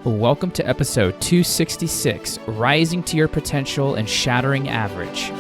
Welcome to episode 266, Rising to Your Potential and Shattering Average.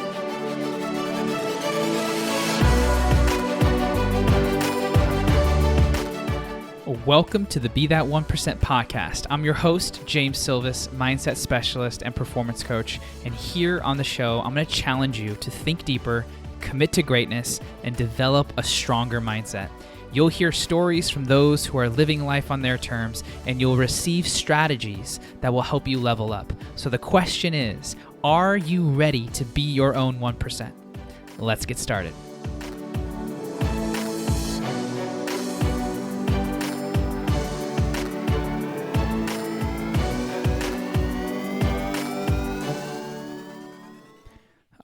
Welcome to the Be That 1% podcast. I'm your host, James Silvas, mindset specialist and performance coach. And here on the show, I'm going to challenge you to think deeper, commit to greatness, and develop a stronger mindset. You'll hear stories from those who are living life on their terms, and you'll receive strategies that will help you level up. So the question is, are you ready to be your own 1%? Let's get started.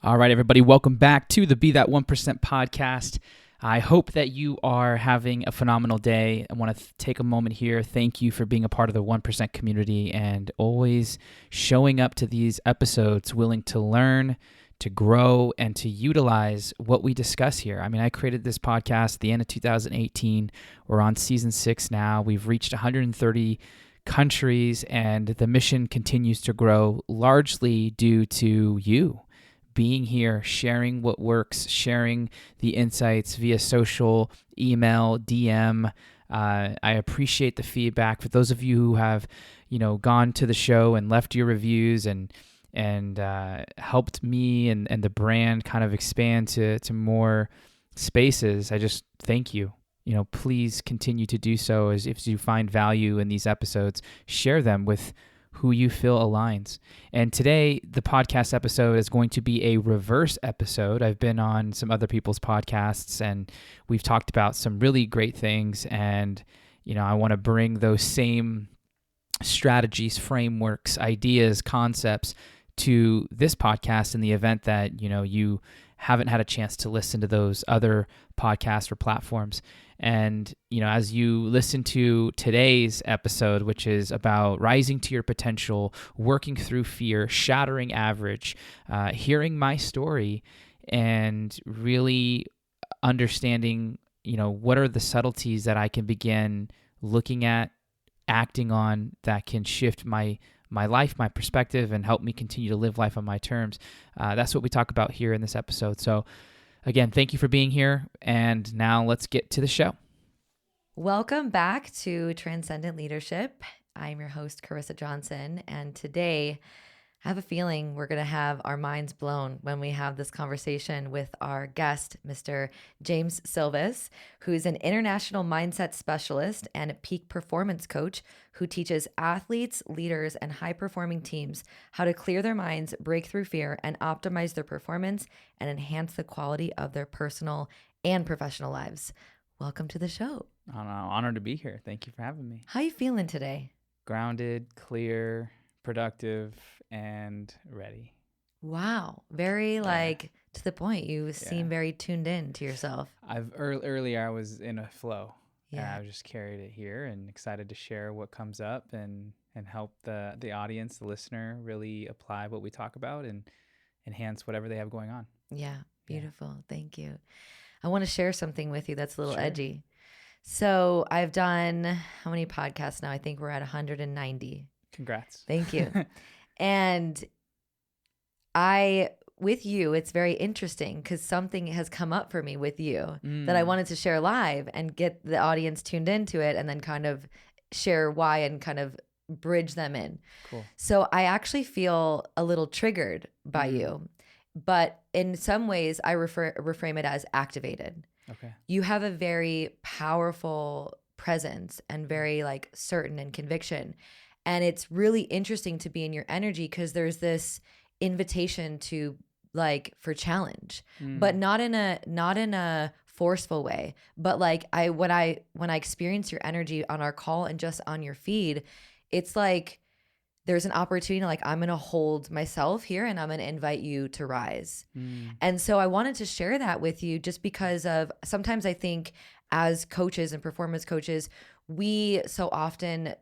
All right, everybody, welcome back to the Be That 1% podcast. I hope that you are having a phenomenal day. I want to take a moment here. Thank you for being a part of the 1% community and always showing up to these episodes, willing to learn, to grow, and to utilize what we discuss here. I mean, I created this podcast at the end of 2018. We're on season 6 now. We've reached 130 countries, and the mission continues to grow largely due to you being here, sharing what works, sharing the insights via social, email, DM. I appreciate the feedback. For those of you who have, gone to the show and left your reviews and helped me and the brand kind of expand to more spaces, I just thank you. Please continue to do so. As if you find value in these episodes, share them with who you feel aligns. And today, the podcast episode is going to be a reverse episode. I've been on some other people's podcasts, and we've talked about some really great things. And, I want to bring those same strategies, frameworks, ideas, concepts to this podcast in the event that, you haven't had a chance to listen to those other podcasts or platforms. And, as you listen to today's episode, which is about rising to your potential, working through fear, shattering average, hearing my story, and really understanding, what are the subtleties that I can begin looking at, acting on that can shift my life, my perspective, and help me continue to live life on my terms. That's what we talk about here in this episode. So again, thank you for being here. And now let's get to the show. Welcome back to Transcendent Leadership. I'm your host, Carissa Johnson. And today I have a feeling we're going to have our minds blown when we have this conversation with our guest, Mr. James Silvas, who's an international mindset specialist and a peak performance coach who teaches athletes, leaders, and high-performing teams how to clear their minds, break through fear, and optimize their performance and enhance the quality of their personal and professional lives. Welcome to the show. I'm honored to be here. Thank you for having me. How are you feeling today? Grounded, clear, productive, and ready. Wow. Very to the point. You seem very tuned in to yourself. Earlier I was in a flow. Yeah. I just carried it here and excited to share what comes up and help the audience, the listener, really apply what we talk about and enhance whatever they have going on. Yeah. Beautiful. Yeah. Thank you. I want to share something with you that's a little edgy. So I've done how many podcasts now? I think we're at 190. Congrats. Thank you. And with you, it's very interesting because something has come up for me with you that I wanted to share live and get the audience tuned into it and then kind of share why and kind of bridge them in. Cool. So I actually feel a little triggered by you, but in some ways I reframe it as activated. Okay. You have a very powerful presence and very certain and conviction. And it's really interesting to be in your energy because there's this invitation to for challenge, but not in a forceful way. But when I experience your energy on our call and just on your feed, it's there's an opportunity, I'm going to hold myself here and I'm going to invite you to rise. And so I wanted to share that with you just because of sometimes I think as coaches and performance coaches, we so often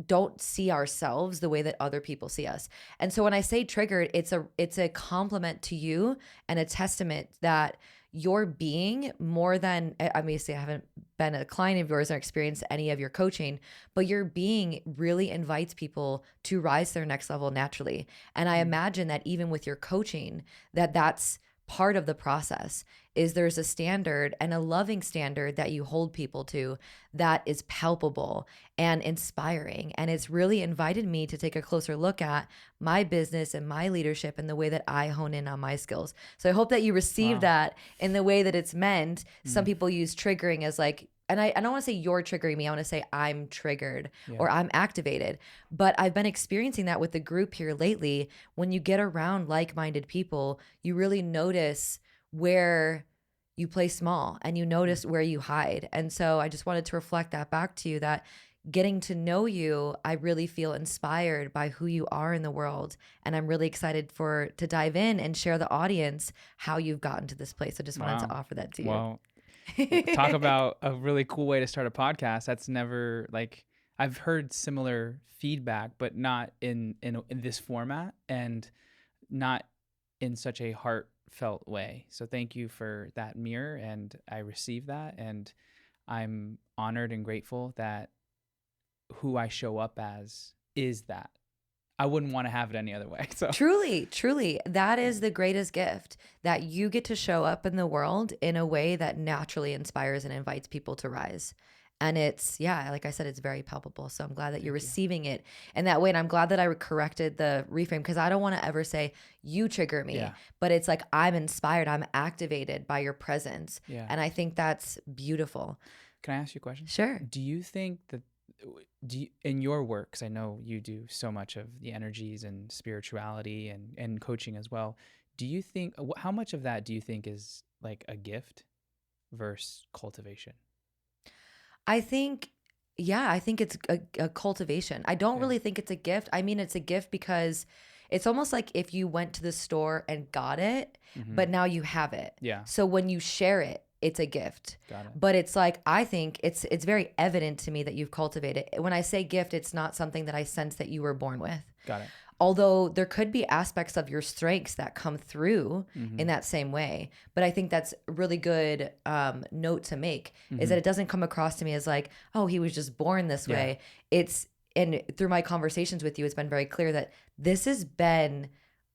don't see ourselves the way that other people see us. And so when I say triggered, it's a compliment to you and a testament that your being more than, I mean, say I haven't been a client of yours or experienced any of your coaching, but your being really invites people to rise to their next level naturally. And I imagine that even with your coaching, that's part of the process. Is there's a standard and a loving standard that you hold people to that is palpable and inspiring. And it's really invited me to take a closer look at my business and my leadership and the way that I hone in on my skills. So I hope that you receive Wow. that in the way that it's meant. Some people use triggering as like, and I don't want to say you're triggering me. I want to say I'm triggered or I'm activated. But I've been experiencing that with the group here lately. When you get around like-minded people, you really notice where you play small and you notice where you hide. And so I just wanted to reflect that back to you, that getting to know you, I really feel inspired by who you are in the world. And I'm really excited to dive in and share the audience how you've gotten to this place. I just wanted to offer that to you. Well, talk about a really cool way to start a podcast. That's never like, I've heard similar feedback, but not in this format and not in such a heartfelt way. So thank you for that mirror, and I received that, and I'm honored and grateful that who I show up as is that. I wouldn't want to have it any other way. So Truly, that is the greatest gift, that you get to show up in the world in a way that naturally inspires and invites people to rise. And it's, like I said, it's very palpable. So I'm glad that you're receiving it in that way. And I'm glad that I corrected the reframe, because I don't want to ever say you trigger me, but it's like I'm inspired, I'm activated by your presence. And I think that's beautiful. Can I ask you a question? Sure. Do you think that in your work, because I know you do so much of the energies and spirituality and coaching as well, do you think, how much of that do you think is like a gift versus cultivation? I think it's a cultivation. I don't really think it's a gift. I mean, it's a gift because it's almost like if you went to the store and got it, but now you have it. Yeah. So when you share it, it's a gift. Got it. But it's like, I think it's very evident to me that you've cultivated it. When I say gift, it's not something that I sense that you were born with. Got it. Although there could be aspects of your strengths that come through in that same way. But I think that's a really good note to make, is that it doesn't come across to me as like, oh, he was just born this way. And through my conversations with you, it's been very clear that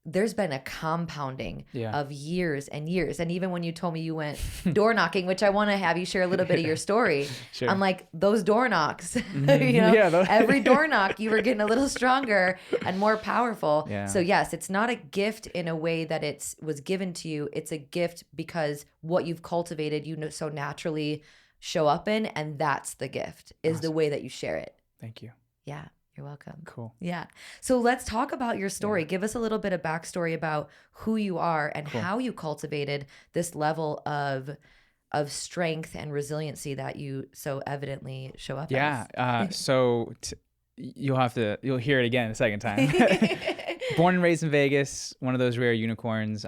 there's been a compounding of years and years. And even when you told me you went door knocking, which I want to have you share a little bit of your story. Sure. I'm like, those door knocks, every door knock, you were getting a little stronger and more powerful. Yeah. So yes, it's not a gift in a way that was given to you. It's a gift because what you've cultivated, so naturally show up in, and that's the gift, is the way that you share it. Thank you. Yeah. You're welcome. Cool. Yeah. So let's talk about your story. Give us a little bit of backstory about who you are and how you cultivated this level of strength and resiliency that you so evidently show up as. So you'll hear it again a second time. Born and raised in Vegas, one of those rare unicorns.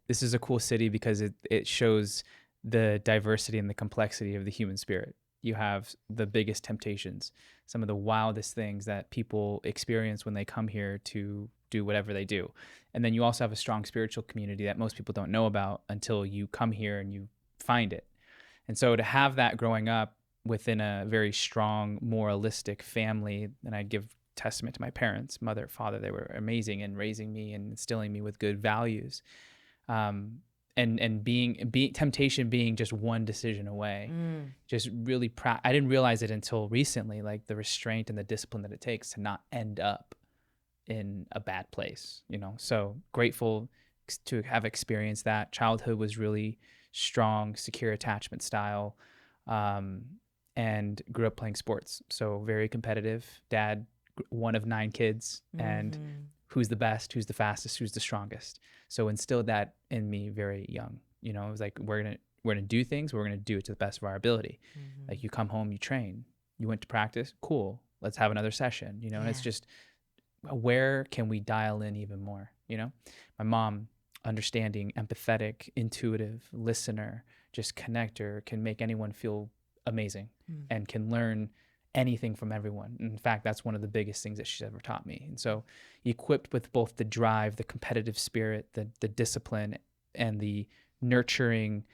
This is a cool city because it shows the diversity and the complexity of the human spirit. You have the biggest temptations, some of the wildest things that people experience when they come here to do whatever they do. And then you also have a strong spiritual community that most people don't know about until you come here and you find it. And so to have that growing up within a very strong, moralistic family, and I give testament to my parents, mother, father, they were amazing in raising me and instilling me with good values. And being temptation being just one decision away, just really I didn't realize it until recently, like the restraint and the discipline that it takes to not end up in a bad place, So grateful to have experienced that. Childhood was really strong, secure attachment style, and grew up playing sports. So very competitive. Dad, one of 9 kids, and who's the best, who's the fastest, who's the strongest. So instilled that in me very young. It was like, we're gonna do things, we're gonna do it to the best of our ability. Like, you come home, you train, you went to practice, cool, let's have another session, and it's just, where can we dial in even more? My mom, understanding, empathetic, intuitive, listener, just connector, can make anyone feel amazing and can learn anything from everyone. In fact, that's one of the biggest things that she's ever taught me. And so equipped with both the drive, the competitive spirit, the discipline, and the nurturing,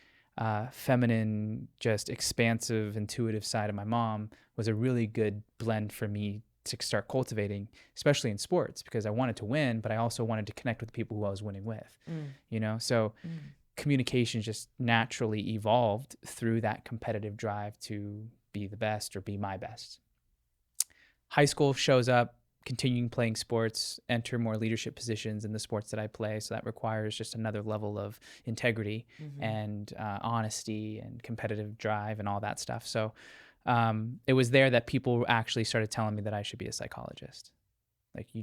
feminine, just expansive, intuitive side of my mom was a really good blend for me to start cultivating, especially in sports, because I wanted to win, but I also wanted to connect with the people who I was winning with, you know? So communication just naturally evolved through that competitive drive to be the best or be my best. High school shows up, continuing playing sports, enter more leadership positions in the sports that I play. So that requires just another level of integrity and honesty and competitive drive and all that stuff. So it was there that people actually started telling me that I should be a psychologist. Like, you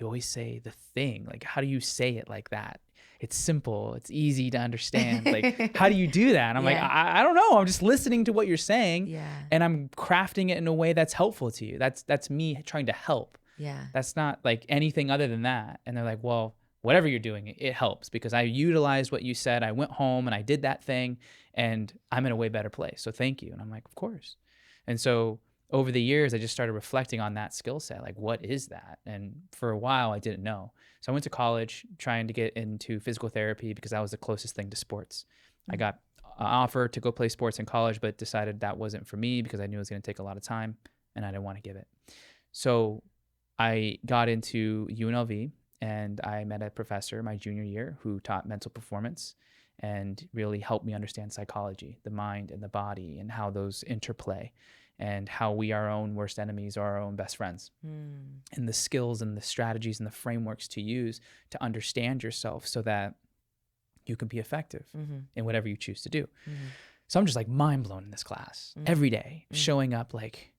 always say the thing. Like, how do you say it like that? It's simple. It's easy to understand. Like, how do you do that? And I'm like, I don't know. I'm just listening to what you're saying, and I'm crafting it in a way that's helpful to you. That's me trying to help. That's not like anything other than that. And they're like, well, whatever you're doing, it helps, because I utilized what you said. I went home and I did that thing, and I'm in a way better place. So thank you. And I'm like, of course. And so over the years, I just started reflecting on that skill set. Like, what is that? And for a while, I didn't know. So I went to college trying to get into physical therapy because that was the closest thing to sports. I got an offer to go play sports in college, but decided that wasn't for me because I knew it was going to take a lot of time and I didn't want to give it. So I got into UNLV, and I met a professor my junior year who taught mental performance and really helped me understand psychology, the mind and the body, and how those interplay, and how we are our own worst enemies or our own best friends, and the skills and the strategies and the frameworks to use to understand yourself so that you can be effective in whatever you choose to do. So I'm just like mind blown in this class every day, showing up like,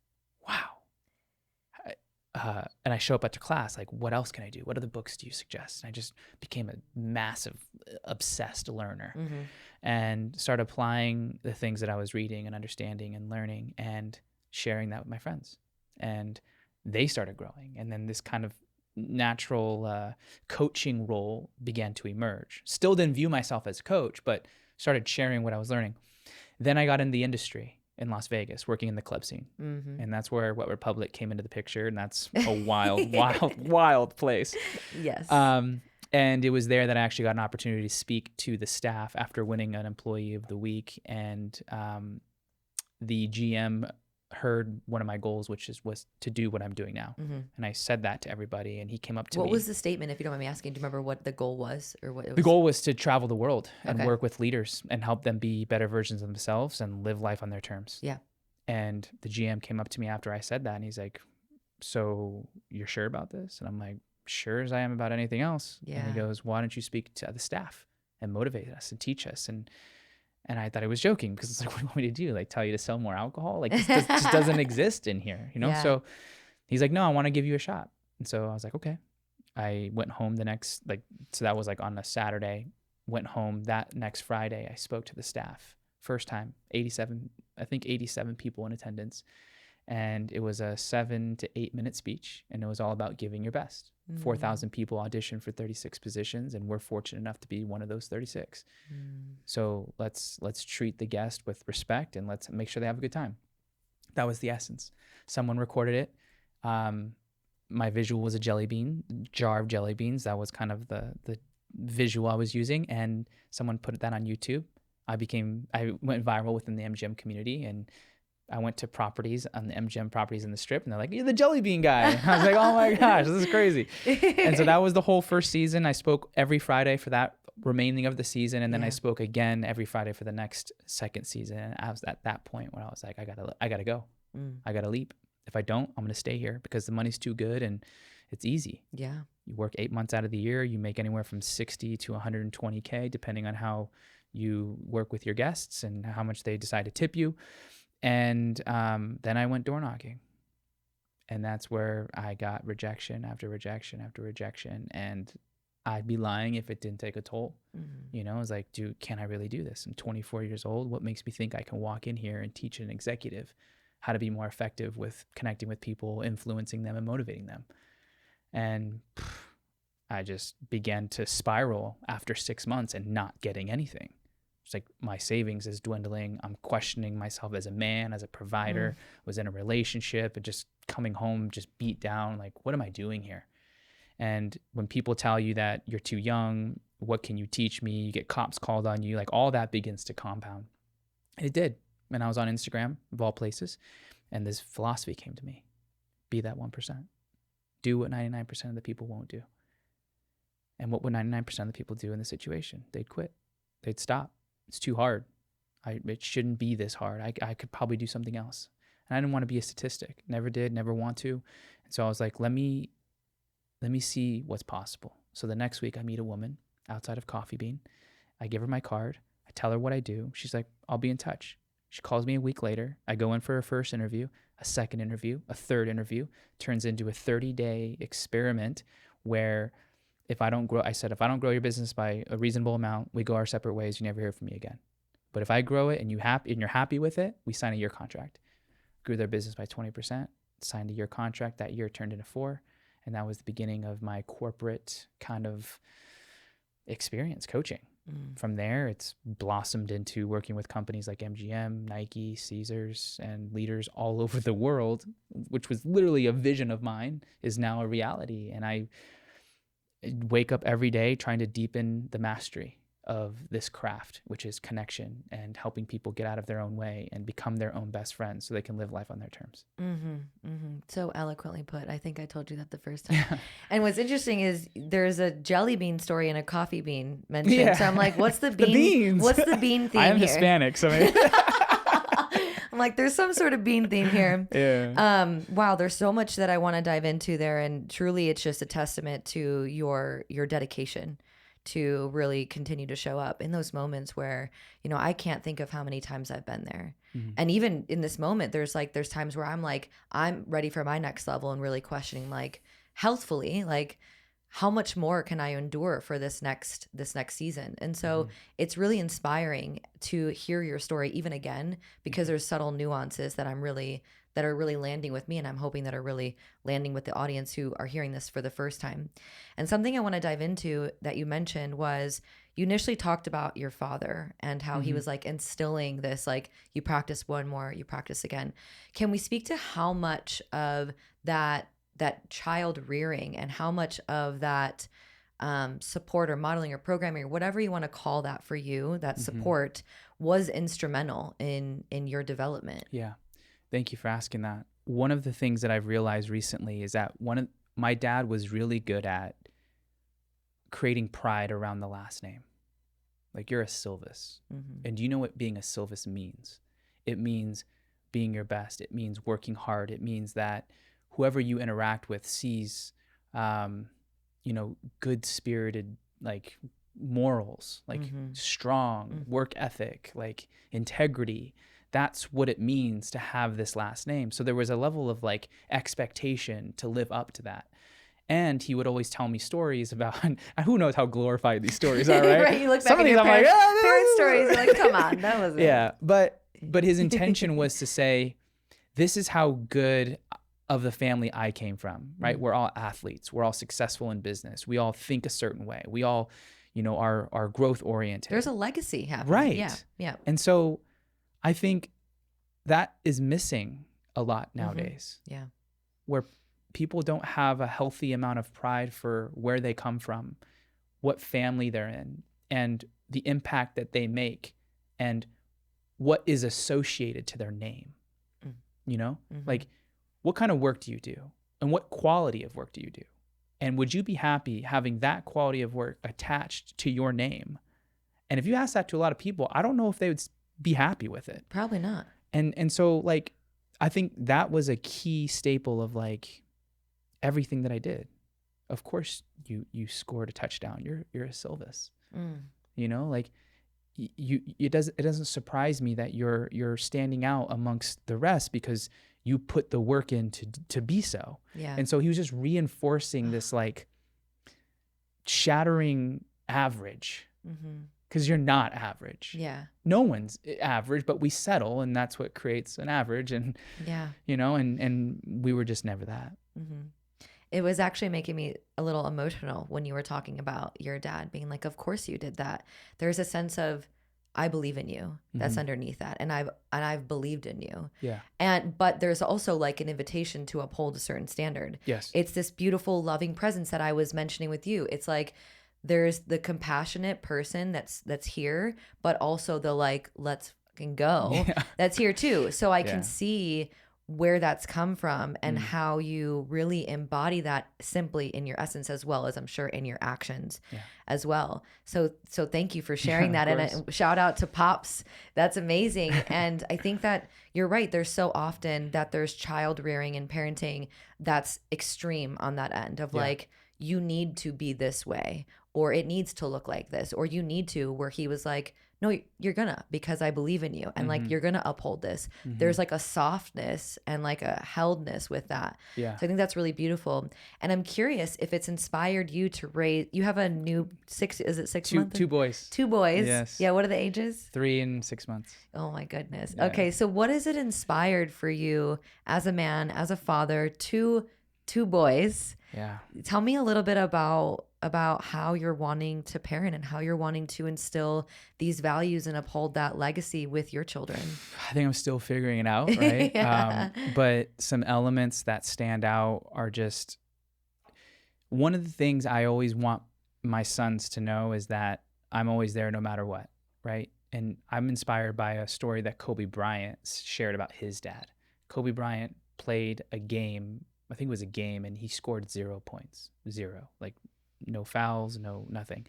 wow. And I show up at the class like, what else can I do? What other books do you suggest? And I just became a massive, obsessed learner and started applying the things that I was reading and understanding and learning and sharing that with my friends. And they started growing. And then this kind of natural coaching role began to emerge. Still didn't view myself as a coach, but started sharing what I was learning. Then I got in the industry in Las Vegas, working in the club scene. And that's where What Republic came into the picture. And that's a wild, wild place. Yes. And it was there that I actually got an opportunity to speak to the staff after winning an Employee of the Week. And the GM heard one of my goals, which was to do what I'm doing now. And I said that to everybody, and he came up to me. What was the statement, if you don't mind me asking? Do you remember what the goal was, or what it was? The goal was to travel the world and work with leaders and help them be better versions of themselves and live life on their terms. Yeah. And the GM came up to me after I said that, and he's like, so you're sure about this? And I'm like, sure as I am about anything else. Yeah. And he goes, why don't you speak to the staff and motivate us and teach us? And I thought he was joking, because it's like, what do you want me to do? Like, tell you to sell more alcohol? Like, this just doesn't exist in here, you know? Yeah. So he's like, no, I want to give you a shot. And so I was like, okay. I went home so that was like on a Saturday, went home that next Friday. I spoke to the staff. First time, 87 people in attendance. And it was a 7 to 8 minute speech. And it was all about giving your best. 4,000 people auditioned for 36 positions, and we're fortunate enough to be one of those 36. So let's treat the guest with respect, and let's make sure they have a good time. That was the essence. Someone recorded it. My visual was a jar of jelly beans. That was kind of the visual I was using, and someone put that on YouTube. I went viral within the MGM community, and I went to properties on the MGM properties in the Strip, and they're like, you're the jelly bean guy. And I was like, oh my gosh, this is crazy. And so that was the whole first season. I spoke every Friday for that remaining of the season. And then I spoke again every Friday for the next second season. And I was at that point where I was like, I gotta go. I gotta leap. If I don't, I'm going to stay here because the money's too good and it's easy. Yeah. You work 8 months out of the year. You make anywhere from 60 to 120K, depending on how you work with your guests and how much they decide to tip you. And then I went door knocking, and that's where I got rejection after rejection after rejection. And I'd be lying if it didn't take a toll. You know, it's like, dude, can I really do this? I'm 24 years old. What makes me think I can walk in here and teach an executive how to be more effective with connecting with people, influencing them, and motivating them? And I just began to spiral after 6 months and not getting anything. It's like my savings is dwindling. I'm questioning myself as a man, as a provider, was in a relationship, and just coming home just beat down. Like, what am I doing here? And when people tell you that you're too young what can you teach me? You get cops called on you. Like all that begins to compound. And it did. And I was on Instagram, of all places, and this philosophy came to me. Be that 1%. Do what 99% of the people won't do. And what would 99% of the people do in the situation? They'd quit. They'd stop. It's too hard. It shouldn't be this hard. I could probably do something else. And I didn't want to be a statistic. Never did, never want to. And so I was like, let me see what's possible. So the next week I meet a woman outside of Coffee Bean. I give her my card. I tell her what I do. She's like, I'll be in touch. She calls me a week later. I go in for a first interview, a second interview, a third interview. Turns into a 30-day experiment where if I don't grow your business by a reasonable amount, we go our separate ways. You never hear from me again. But if I grow it and you're happy with it, we sign a year contract. Grew their business by 20%, signed a year contract. That year turned into 4. And that was the beginning of my corporate kind of experience coaching. From there, it's blossomed into working with companies like MGM, Nike, Caesars, and leaders all over the world, which was literally a vision of mine, is now a reality. And I wake up every day trying to deepen the mastery of this craft, which is connection and helping people get out of their own way and become their own best friends so they can live life on their terms. So eloquently put. I think I told you that the first time. Yeah. And what's interesting is there's a jelly bean story and a coffee bean mentioned. Yeah. So I'm like, what's the bean? The beans. What's the bean theme? I am here? Hispanic, so I'm like, there's some sort of bean theme here. Yeah. Wow, there's so much that I want to dive into there, and truly, it's just a testament to your dedication to really continue to show up in those moments where, you know, I can't think of how many times I've been there. And even in this moment, there's times where I'm like, I'm ready for my next level and really questioning, like, healthfully, like, how much more can I endure for this next season? And so it's really inspiring to hear your story even again, because there's subtle nuances that are really landing with me, and I'm hoping that are really landing with the audience who are hearing this for the first time. And something I want to dive into that you mentioned was you initially talked about your father and how he was like instilling this, like, you practice one more, you practice again. Can we speak to how much of that child rearing and how much of that support or modeling or programming or whatever you want to call that for you, that support was instrumental in your development? Yeah. Thank you for asking that. One of the things that I've realized recently is that my dad was really good at creating pride around the last name. Like, you're a Silvas. And do you know what being a Silvas means? It means being your best. It means working hard. It means that whoever you interact with sees, good-spirited, like, morals, like strong work ethic, like integrity. That's what it means to have this last name. So there was a level of like expectation to live up to that. And he would always tell me stories about, who knows how glorified these stories are, right? Right, you look back at your parents' stories, you're like, come on, that wasn't. Yeah, but his intention was to say, this is how good of the family I came from, right? We're all athletes. We're all successful in business. We all think a certain way. We all, are growth oriented. There's a legacy happening. Right. Yeah. And so I think that is missing a lot nowadays. Yeah. Where people don't have a healthy amount of pride for where they come from, what family they're in, and the impact that they make, and what is associated to their name. Like, what kind of work do you do? And what quality of work do you do? And would you be happy having that quality of work attached to your name? And if you ask that to a lot of people, I don't know if they would be happy with it. Probably not. And so, like, I think that was a key staple of like everything that I did. Of course, you scored a touchdown. You're a Silvas. Like, it doesn't surprise me that you're standing out amongst the rest because you put the work in to be so. Yeah. And so he was just reinforcing this like shattering average. Because you're not average. Yeah. No one's average, but we settle, and that's what creates an average. And and we were just never that. It was actually making me a little emotional when you were talking about your dad being like, of course you did that. There's a sense of, I believe in you. That's underneath that. And I've believed in you. Yeah. But there's also like an invitation to uphold a certain standard. Yes. It's this beautiful, loving presence that I was mentioning with you. It's like, there's the compassionate person that's here, but also the like, let's fucking go, Yeah. that's here too. So I Yeah. can see where that's come from and Mm. how you really embody that simply in your essence, as well as I'm sure in your actions Yeah. as well. So thank you for sharing Yeah, that. of And course. a shout out to Pops. That's amazing. And I think that you're right. There's so often that there's child rearing and parenting that's extreme on that end of Yeah. like, you need to be this way, or it needs to look like this, or you need to, where he was like, no, you're gonna, because I believe in you, and like, Mhm. you're gonna uphold this. Mhm. There's like a softness and like a heldness with that. Yeah. So I think that's really beautiful. And I'm curious if it's inspired you to raise, you have a new is it 6 months? Two boys. Two boys. Yes. Yeah. What are the ages? 3 and 6 months. Oh my goodness. Yeah. Okay. So what is it inspired for you as a man, as a father, two boys? Yeah. Tell me a little bit about how you're wanting to parent and how you're wanting to instill these values and uphold that legacy with your children. I think I'm still figuring it out, right? Yeah. But some elements that stand out are just, one of the things I always want my sons to know is that I'm always there no matter what, right? And I'm inspired by a story that Kobe Bryant shared about his dad. Kobe Bryant played a game, I think it was a game, and he scored 0 points. 0. Like, no fouls, no nothing.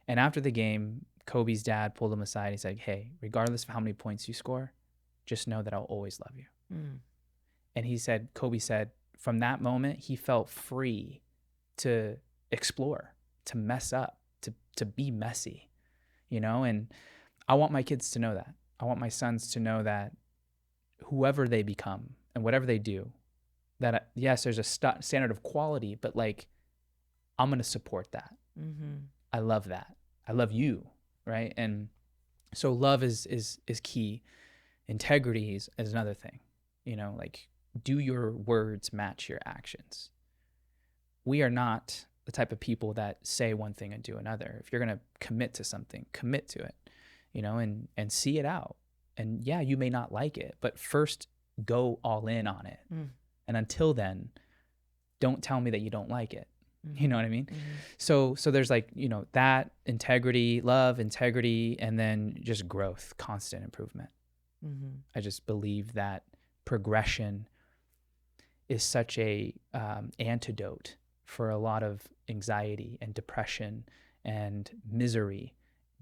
And after the game, Kobe's dad pulled him aside. He's like, hey, regardless of how many points you score, just know that I'll always love you. Mm. And Kobe said, from that moment, he felt free to explore, to mess up, to be messy, and I want my kids to know that. I want my sons to know that whoever they become and whatever they do, that yes, there's a standard of quality, but like, I'm going to support that. Mm-hmm. I love that. I love you. Right. And so love is key. Integrity is another thing, like, do your words match your actions? We are not the type of people that say one thing and do another. If you're going to commit to something, commit to it, and see it out. And yeah, you may not like it, but first go all in on it. Mm. And until then, don't tell me that you don't like it. Mm-hmm. You know what I mean? Mm-hmm. So there's like, that integrity, love, integrity, and then just growth, constant improvement. Mm-hmm. I just believe that progression is such a antidote for a lot of anxiety and depression and misery,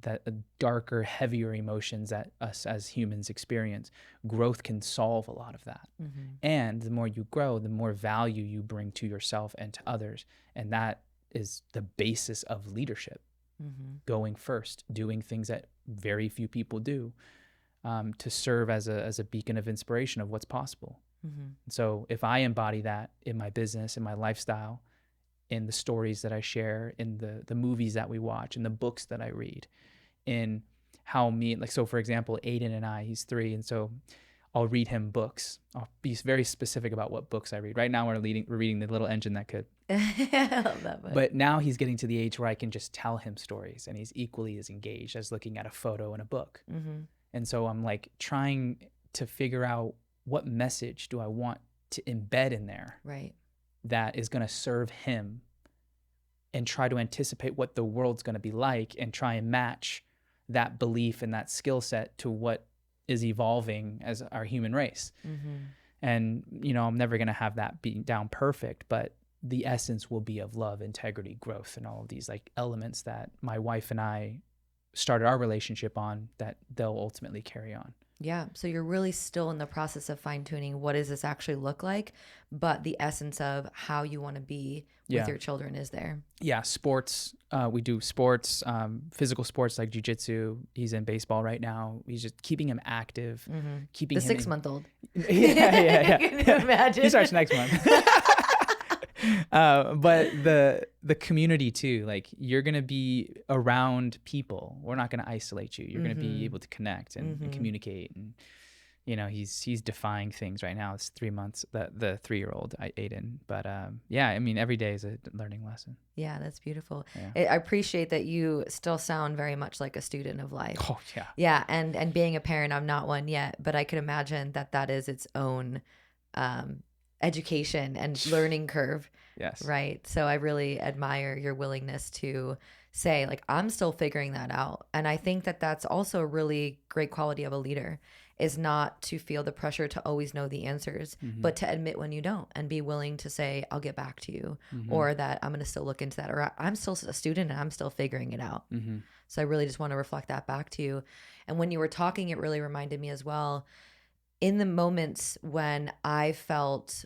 that darker, heavier emotions that us as humans experience. Growth can solve a lot of that. Mm-hmm. And the more you grow, the more value you bring to yourself and to others. And that is the basis of leadership. Mm-hmm. Going first, doing things that very few people do, to serve as a beacon of inspiration of what's possible. Mm-hmm. So if I embody that in my business, in my lifestyle, in the stories that I share, in the movies that we watch, in the books that I read, in how so for example, Aiden and I, he's 3, and so I'll read him books. I'll be very specific about what books I read. Right now we're reading The Little Engine That Could. I love that book. But now he's getting to the age where I can just tell him stories, and he's equally as engaged as looking at a photo in a book. Mm-hmm. And so I'm like trying to figure out, what message do I want to embed in there, right, that is going to serve him, and try to anticipate what the world's going to be like, and try and match that belief and that skill set to what is evolving as our human race. mm-hmm. And, I'm never going to have that be down perfect, but the essence will be of love, integrity, growth, and all of these like elements that my wife and I started our relationship on, that they'll ultimately carry on. Yeah. So you're really still in the process of fine tuning. What does this actually look like? But the essence of how you want to be with your children is there. Yeah. Sports. We do sports, physical sports like jiu-jitsu. He's in baseball right now. He's just keeping him active, Mm-hmm. keeping the him 6-month-old. Yeah. Can you imagine? He starts next month. But the community too, like, you're going to be around people. We're not going to isolate you. You're going to be able to connect and communicate. And, he's defying things right now. It's 3 months, the 3-year-old Aiden. But every day is a learning lesson. Yeah, that's beautiful. Yeah. I appreciate that you still sound very much like a student of life. Oh, yeah. Yeah, and being a parent, I'm not one yet, but I could imagine that is its own education and learning curve. Yes. Right. So I really admire your willingness to say, like, I'm still figuring that out. And I think that that's also a really great quality of a leader, is not to feel the pressure to always know the answers, but to admit when you don't and be willing to say, I'll get back to you, or that I'm going to still look into that, or I'm still a student and I'm still figuring it out. So I really just want to reflect that back to you. And when you were talking, it really reminded me as well, in the moments when I felt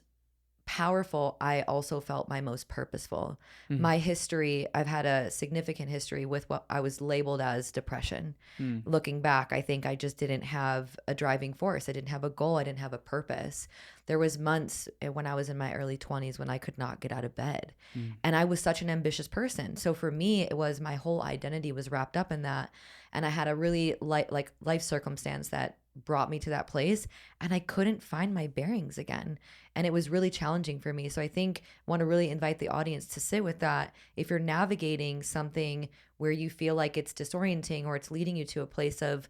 powerful, I also felt my most purposeful. My history, I've had a significant history with what I was labeled as depression. Looking back, I think I just didn't have a driving force. I didn't have a goal. I didn't have a purpose. There was months when I was in my early 20s when I could not get out of bed. And I was such an ambitious person. So for me, it was my whole identity was wrapped up in that. And I had a really life circumstance that brought me to that place, and I couldn't find my bearings again. And it was really challenging for me. So I think I want to really invite the audience to sit with that. If you're navigating something where you feel like it's disorienting or it's leading you to a place of,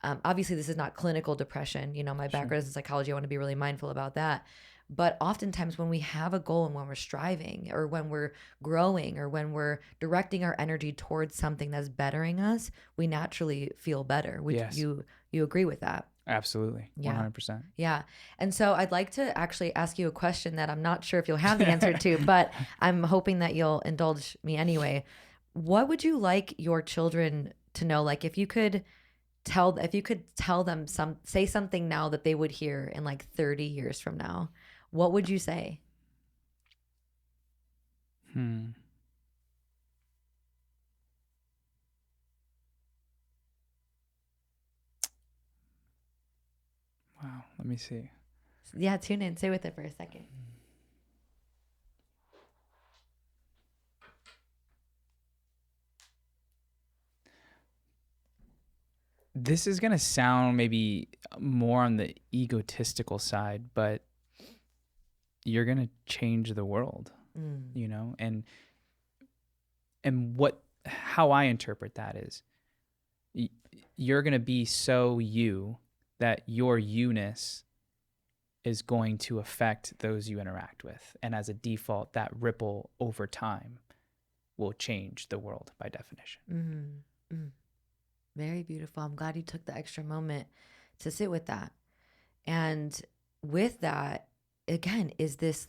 obviously this is not clinical depression. You know, my background is in psychology. I want to be really mindful about that. But oftentimes when we have a goal and when we're striving or when we're growing or when we're directing our energy towards something that's bettering us, we naturally feel better. Yes. You agree with that? Absolutely. Yeah. 100%. Yeah. And so I'd like to actually ask you a question that I'm not sure if you'll have the answer to, but I'm hoping that you'll indulge me anyway. What would you like your children to know? Like if you could tell them say something now that they would hear in like 30 years from now, what would you say? Wow. Let me see. Yeah, tune in. Stay with it for a second. This is going to sound maybe more on the egotistical side, but you're going to change the world, you know? And how I interpret that is you're going to be so you that your you-ness is going to affect those you interact with. And as a default, that ripple over time will change the world by definition. Very beautiful. I'm glad you took the extra moment to sit with that. And with that, again, is this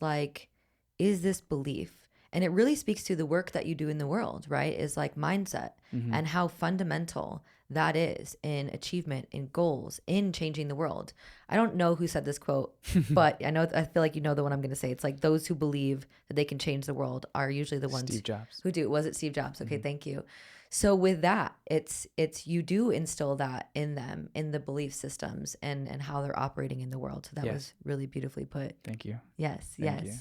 belief? And it really speaks to the work that you do in the world, right? Is like mindset and how fundamental that is in achievement, in goals, in changing the world. I don't know who said this quote, but I feel like you know the one I'm going to say. It's like those who believe that they can change the world are usually the ones Steve Jobs. who do. Was it Steve Jobs? Okay, thank you. So with that, it's you do instill that in them, in the belief systems and how they're operating in the world. So that was really beautifully put. Thank you. Yes, Thank you.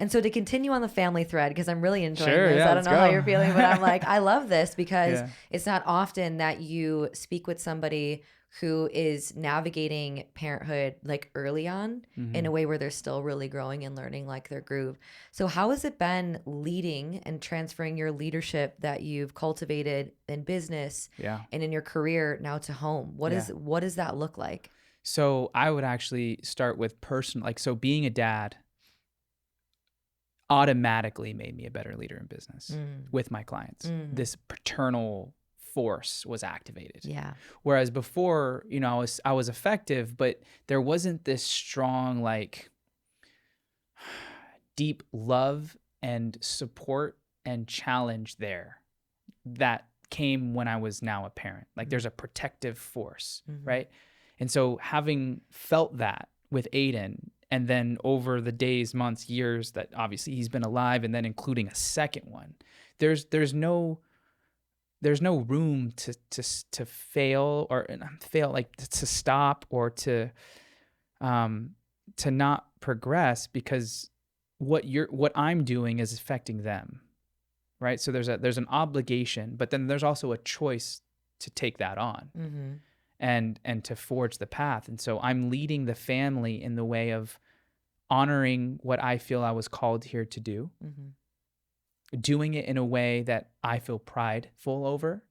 And so to continue on the family thread, because I'm really enjoying Sure, this. yeah, I don't know let's how go. you're feeling, but I'm like, I love this because it's not often that you speak with somebody who is navigating parenthood like early on in a way where they're still really growing and learning like their groove. So how has it been leading and transferring your leadership that you've cultivated in business and in your career now to home? What does that look like? So I would actually start with so being a dad automatically made me a better leader in business with my clients. This paternal force was activated. Yeah. Whereas before, you know, I was effective, but there wasn't this strong, like, deep love and support and challenge there that came when I was now a parent. Like there's a protective force, right? And so having felt that with Aiden, and then over the days, months, years that obviously he's been alive, and then including a second one, there's no room to fail like to stop or to not progress, because what I'm doing is affecting them, right? So there's an obligation, but then there's also a choice to take that on. And to forge the path. And so I'm leading the family in the way of honoring what I feel I was called here to do, doing it in a way that I feel prideful over,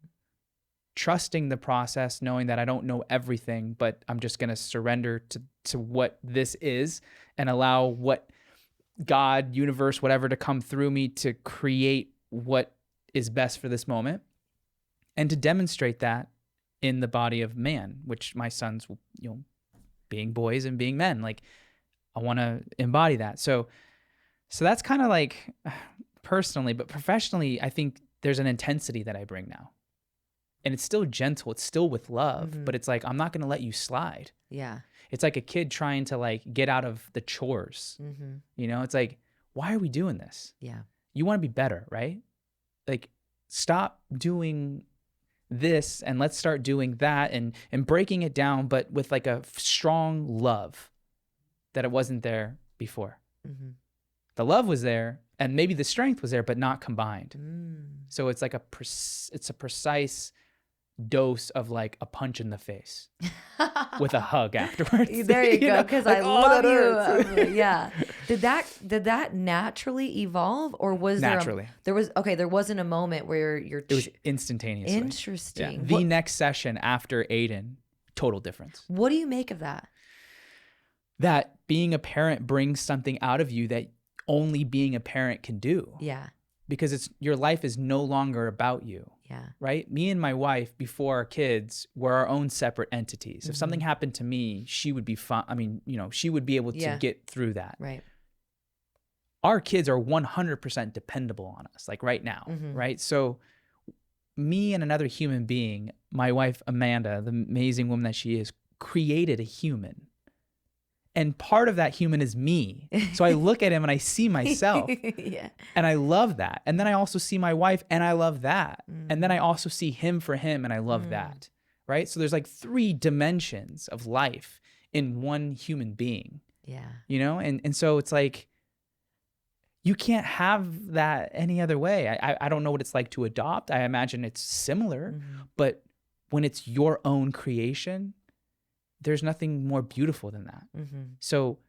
trusting the process, knowing that I don't know everything, but I'm just going to surrender to what this is and allow what God, universe, whatever, to come through me to create what is best for this moment and to demonstrate that in the body of man, which my sons, being boys and being men, like I want to embody that. So that's kind of like personally, but professionally, I think there's an intensity that I bring now. And it's still gentle. It's still with love, but it's like, I'm not going to let you slide. Yeah. It's like a kid trying to like get out of the chores. It's like, why are we doing this? Yeah. You want to be better, right? Like, stop doing this and let's start doing that and breaking it down, but with like a strong love that it wasn't there before. The love was there and maybe the strength was there, but not combined. So it's like it's a precise dose of like a punch in the face with a hug afterwards. There you go, because like, I love you. Yeah. Did that naturally evolve, or was naturally there wasn't a moment where it was instantaneously. Interesting. The next session after Aiden, total difference. What do you make of that? That being a parent brings something out of you that only being a parent can do. Yeah. Because your life is no longer about you. Yeah. Right? Me and my wife, before our kids, were our own separate entities. If something happened to me, she would be fine. I mean, she would be able to get through that. Right. Our kids are 100% dependable on us, like right now. Right? So me and another human being, my wife, Amanda, the amazing woman that she is, created a human. And part of that human is me. So I look at him and I see myself. Yeah. And I love that. And then I also see my wife and I love that. And then I also see him for him and I love that. Right? So there's like 3 dimensions of life in one human being. Yeah. And so it's like, you can't have that any other way. I don't know what it's like to adopt. I imagine it's similar. But when it's your own creation, there's nothing more beautiful than that. So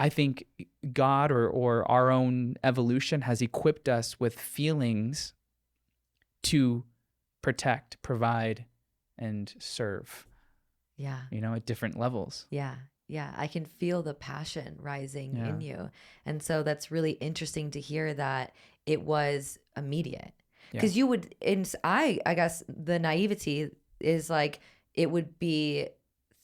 I think God or our own evolution has equipped us with feelings to protect, provide, and serve. Yeah. At different levels. Yeah. Yeah. I can feel the passion rising in you. And so that's really interesting to hear that it was immediate. Because you would, I guess the naivety is like, it would be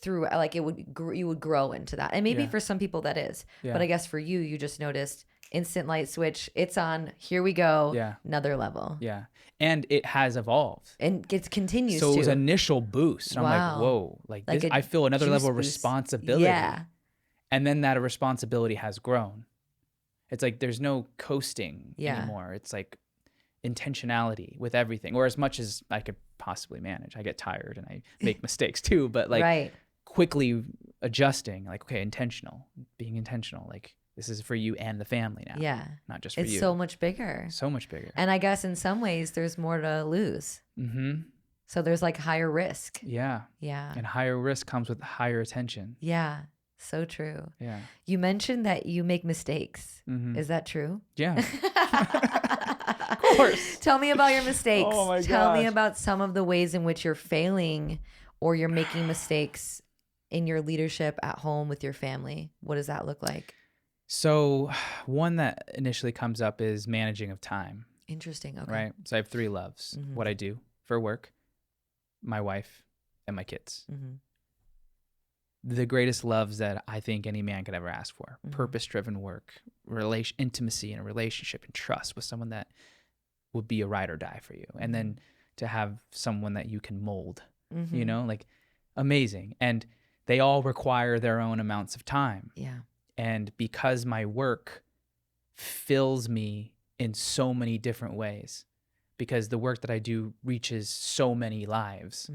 through, like you would grow into that. And maybe for some people that is, but I guess for you just noticed instant light switch. It's on, here we go. Yeah. Another level. Yeah. And it has evolved. And it continues So to. it was initial boost. And I'm like, whoa, like this, I feel another level of responsibility. Yeah. And then that responsibility has grown. It's like, there's no coasting anymore. It's like intentionality with everything, or as much as I could possibly manage. I get tired and I make mistakes too, but like quickly adjusting, like, okay, being intentional. Like, this is for you and the family now. Yeah. Not just for you. It's so much bigger. So much bigger. And I guess in some ways there's more to lose. So there's like higher risk. Yeah. Yeah. And higher risk comes with higher attention. Yeah. So true. Yeah. You mentioned that you make mistakes. Is that true? Yeah. Of course. Tell me about your mistakes. Oh my Tell me gosh. about some of the ways in which you're failing or you're making mistakes in your leadership at home with your family. What does that look like? So one that initially comes up is managing of time. Interesting. Okay. Right. So I have 3 loves. What I do for work, my wife, and my kids. The greatest loves that I think any man could ever ask for. Purpose-driven work, intimacy in a relationship, and trust with someone that would be a ride or die for you. And then to have someone that you can mold, like amazing. And they all require their own amounts of time. Yeah. And because my work fills me in so many different ways, because the work that I do reaches so many lives,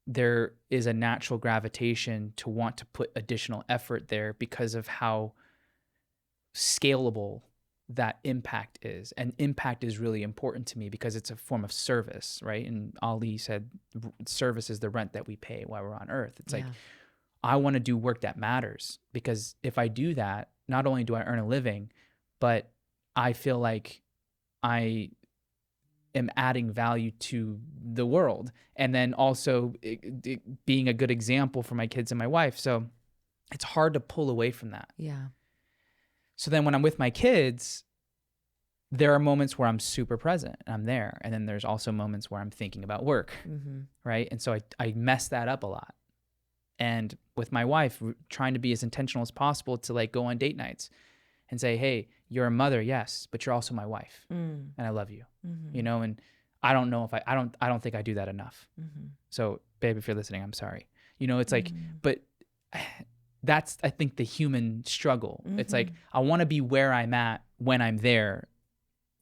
there is a natural gravitation to want to put additional effort there because of how scalable that impact is. And impact is really important to me because it's a form of service, right? And Ali said, service is the rent that we pay while we're on earth. It's like, I want to do work that matters, because if I do that, not only do I earn a living, but I feel like I am adding value to the world. And then also being a good example for my kids and my wife. So it's hard to pull away from that. Yeah. So then when I'm with my kids, there are moments where I'm super present and I'm there. And then there's also moments where I'm thinking about work, right? And so I mess that up a lot. And with my wife, trying to be as intentional as possible to like go on date nights and say, hey, you're a mother, yes, but you're also my wife and I love you, you know? And I don't know if I don't think I do that enough. So babe, if you're listening, I'm sorry. You know, it's like, but that's, I think, the human struggle. It's like, I want to be where I'm at when I'm there.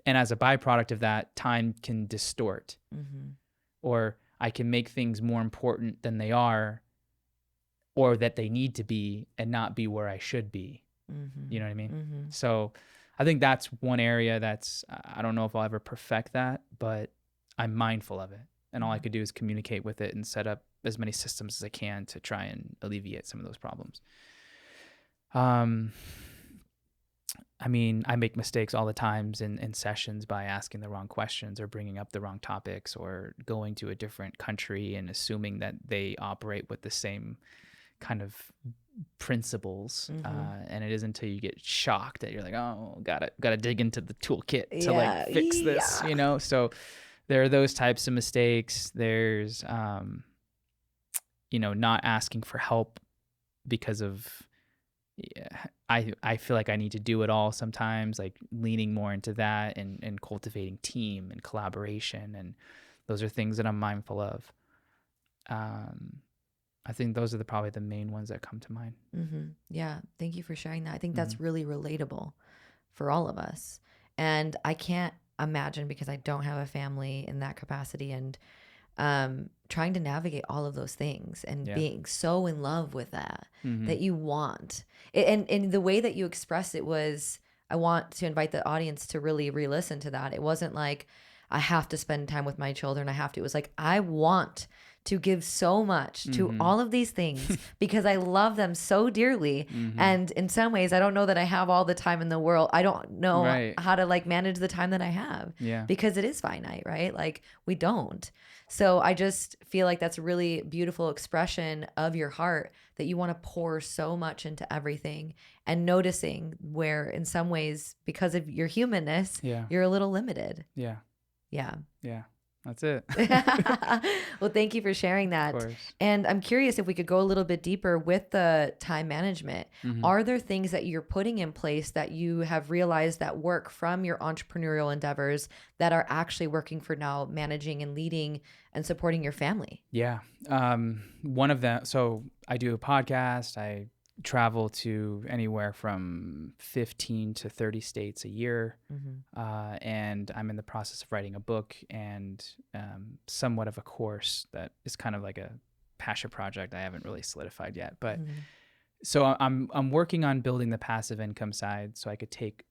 And as a byproduct of that, time can distort or I can make things more important than they are or that they need to be and not be where I should be. You know what I mean? So I think that's one area that's, I don't know if I'll ever perfect that, but I'm mindful of it. And all I could do is communicate with it and set up as many systems as I can to try and alleviate some of those problems. I mean, I make mistakes all the times in sessions by asking the wrong questions or bringing up the wrong topics or going to a different country and assuming that they operate with the same kind of principles. And it isn't until you get shocked that you're like, oh, gotta dig into the toolkit to like fix this, you know? So there are those types of mistakes. There's, you know, not asking for help because of, I feel like I need to do it all sometimes, like leaning more into that and cultivating team and collaboration. And those are things that I'm mindful of. I think those are probably the main ones that come to mind. Yeah. Thank you for sharing that. I think that's really relatable for all of us. And I can't imagine, because I don't have a family in that capacity, and trying to navigate all of those things and being so in love with that, that you want it. And the way that you expressed it was, I want to invite the audience to really re-listen to that. It wasn't like, I have to spend time with my children. It was like, I want to give so much to all of these things because I love them so dearly. And in some ways, I don't know that I have all the time in the world. I don't know how to like manage the time that I have because it is finite, right? Like we don't. So I just feel like that's a really beautiful expression of your heart, that you want to pour so much into everything, and noticing where in some ways, because of your humanness, you're a little limited. Yeah. That's it. Well, thank you for sharing that. And I'm curious if we could go a little bit deeper with the time management. Are there things that you're putting in place that you have realized that work from your entrepreneurial endeavors that are actually working for now managing and leading and supporting your family? Yeah. One of them, so I do a podcast. I travel to anywhere from 15 to 30 states a year. And I'm in the process of writing a book and somewhat of a course that is kind of like a passion project I haven't really solidified yet. But so I'm working on building the passive income side so I could take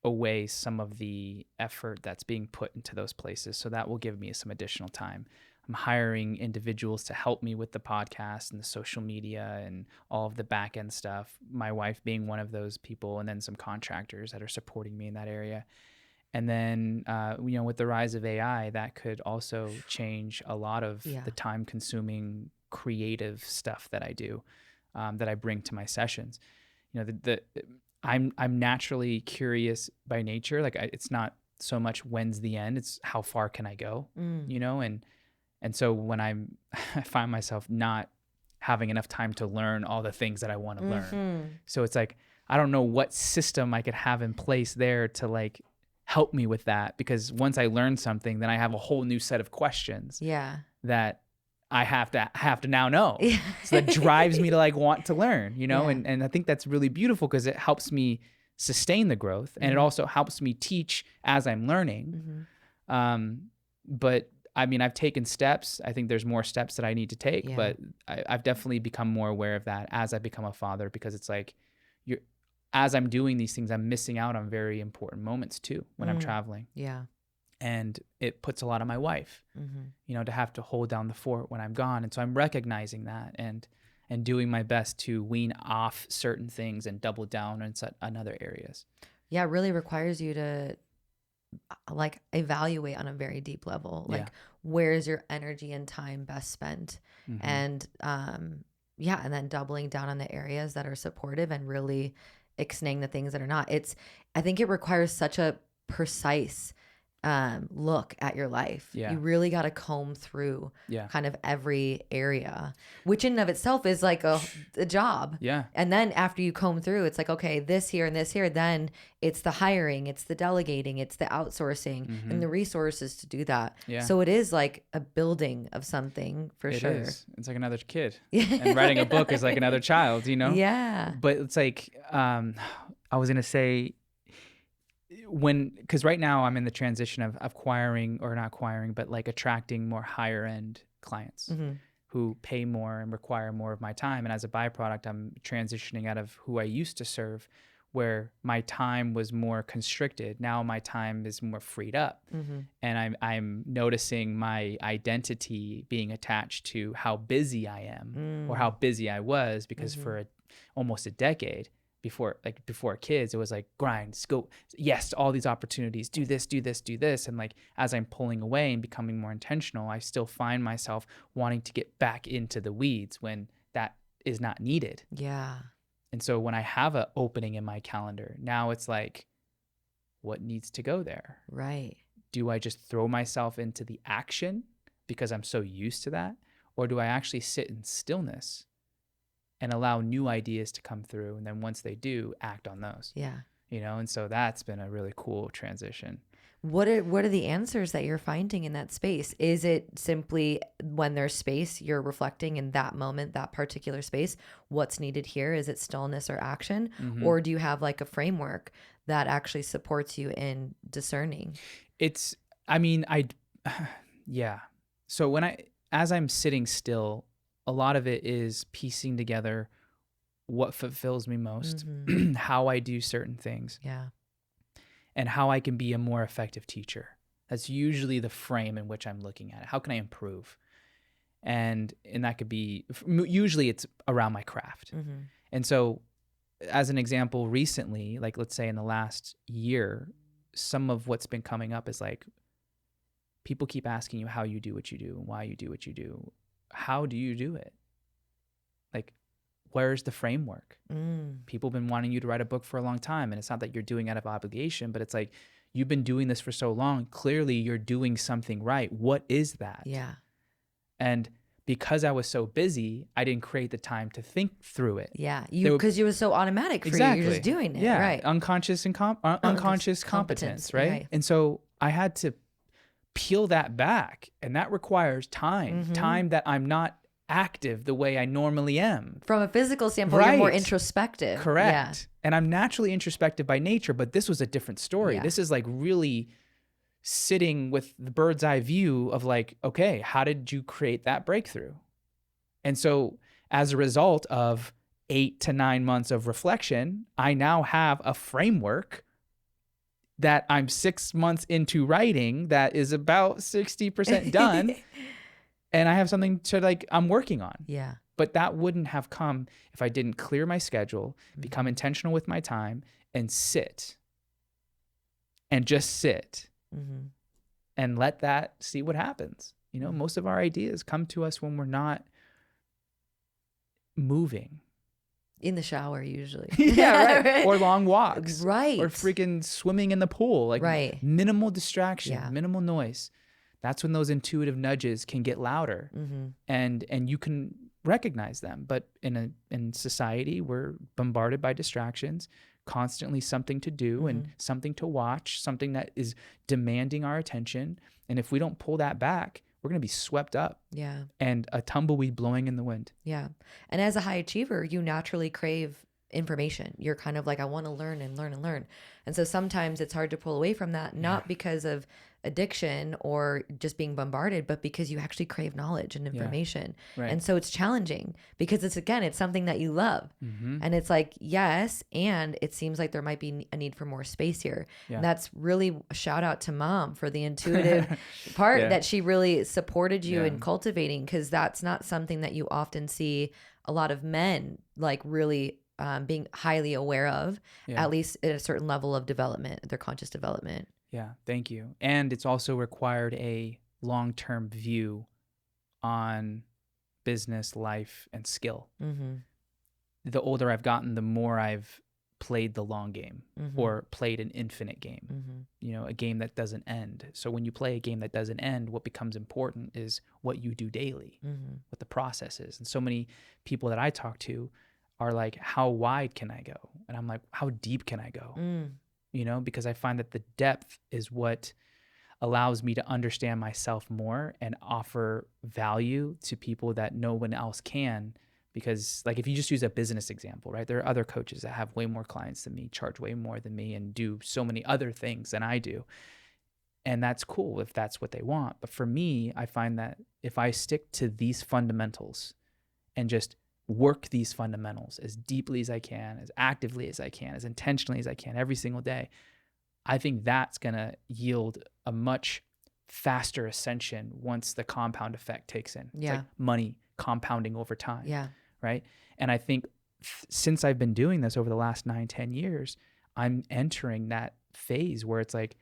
away some of the effort that's being put into those places. So that will give me some additional time. I'm hiring individuals to help me with the podcast and the social media and all of the back end stuff. My wife being one of those people, and then some contractors that are supporting me in that area. And then, you know, with the rise of AI, that could also change a lot of the time consuming creative stuff that I do, that I bring to my sessions. You know, I'm naturally curious by nature. Like it's not so much when's the end, it's how far can I go, you know? And so when I find myself not having enough time to learn all the things that I want to learn. So it's like, I don't know what system I could have in place there to like help me with that. Because once I learn something, then I have a whole new set of questions that I have to now know. So that drives me to like want to learn, you know? And I think that's really beautiful because it helps me sustain the growth and it also helps me teach as I'm learning. But I mean, I've taken steps. I think there's more steps that I need to take, but I've definitely become more aware of that as I become a father, because it's like as I'm doing these things, I'm missing out on very important moments too when I'm traveling. And it puts a lot on my wife, you know, to have to hold down the fort when I'm gone. And so I'm recognizing that and doing my best to wean off certain things and double down on other areas. Yeah, it really requires you to like evaluate on a very deep level, like where is your energy and time best spent, and and then doubling down on the areas that are supportive and really ixnaying the things that are not. I think it requires such a precise look at your life. Yeah. You really got to comb through Yeah. kind of every area, which in and of itself is like a job. Yeah. And then after you comb through, it's like, okay, this here and this here, then it's the hiring, it's the delegating, it's the outsourcing and the resources to do that. Yeah. So it is like a building of something for sure. It is. It's like another kid. And writing a book is like another child, you know? Yeah. But it's like, I was going to say, because right now I'm in the transition of acquiring, or not acquiring, but like attracting more higher end clients who pay more and require more of my time. And as a byproduct, I'm transitioning out of who I used to serve, where my time was more constricted. Now my time is more freed up. And I'm noticing my identity being attached to how busy I am or how busy I was, because for almost a decade, before kids, it was like grind, go, yes, all these opportunities, do this, do this, do this. And like, as I'm pulling away and becoming more intentional, I still find myself wanting to get back into the weeds when that is not needed. Yeah. And so when I have an opening in my calendar, now it's like, what needs to go there? Right. Do I just throw myself into the action because I'm so used to that? Or do I actually sit in stillness and allow new ideas to come through? And then once they do, act on those. Yeah. You know, and so that's been a really cool transition. What are the answers that you're finding in that space? Is it simply when there's space, you're reflecting in that moment, that particular space, what's needed here? Is it stillness or action? Or do you have like a framework that actually supports you in discerning? Yeah. So as I'm sitting still, a lot of it is piecing together what fulfills me most, how I do certain things. Yeah. And how I can be a more effective teacher. That's usually the frame in which I'm looking at it. How can I improve? And that could be, usually it's around my craft. And so as an example, recently, like let's say in the last year, some of what's been coming up is like, people keep asking you how you do what you do and why you do what you do. How do you do it? Like, where's the framework? People have been wanting you to write a book for a long time. And it's not that you're doing out of obligation, but it's like, you've been doing this for so long. Clearly you're doing something right. What is that? Yeah. And because I was so busy, I didn't create the time to think through it. Yeah. Because you was so automatic for you. You're just doing it. Yeah. Right. Unconscious competence. Right? And so I had to peel that back, and that requires time that I'm not active the way I normally am. From a physical standpoint, you're more introspective. Correct. Yeah. And I'm naturally introspective by nature, but this was a different story. Yeah. This is like really sitting with the bird's eye view of like, okay, how did you create that breakthrough? And so as a result of 8 to 9 months of reflection, I now have a framework that I'm 6 months into writing that is about 60% done. And I have something to like, I'm working on. Yeah. But that wouldn't have come if I didn't clear my schedule, become intentional with my time, and sit. And just sit. And let that see what happens. You know, most of our ideas come to us when we're not moving. In the shower, usually. Yeah, right. Or long walks. Right. Or freaking swimming in the pool. Like minimal distraction, minimal noise. That's when those intuitive nudges can get louder, and you can recognize them. But in society, we're bombarded by distractions, constantly something to do and something to watch, something that is demanding our attention. And if we don't pull that back, we're going to be swept up. Yeah. And a tumbleweed blowing in the wind. Yeah. And as a high achiever, you naturally crave information. You're kind of like, I want to learn and learn and learn. And so sometimes it's hard to pull away from that, not because of addiction or just being bombarded, but because you actually crave knowledge and information. Yeah. Right. And so it's challenging because it's something that you love. And it's like, yes. And it seems like there might be a need for more space here. Yeah. And that's really a shout out to mom for the intuitive part that she really supported you in cultivating, because that's not something that you often see a lot of men like really being highly aware of, at least at a certain level of development, their conscious development. Yeah, thank you. And it's also required a long-term view on business, life, and skill. The older I've gotten, the more I've played the long game or played an infinite game, you know, a game that doesn't end. So when you play a game that doesn't end, what becomes important is what you do daily, what the process is. And so many people that I talk to are like, how wide can I go? And I'm like, how deep can I go? You know, because I find that the depth is what allows me to understand myself more and offer value to people that no one else can. Because like, if you just use a business example, right? There are other coaches that have way more clients than me, charge way more than me, and do so many other things than I do. And that's cool if that's what they want. But for me, I find that if I stick to these fundamentals and just work these fundamentals as deeply as I can, as actively as I can, as intentionally as I can every single day, I think that's going to yield a much faster ascension once the compound effect takes in. It's like money compounding over time. Yeah. Right. And I think since I've been doing this over the last 9-10 years, I'm entering that phase where it's like,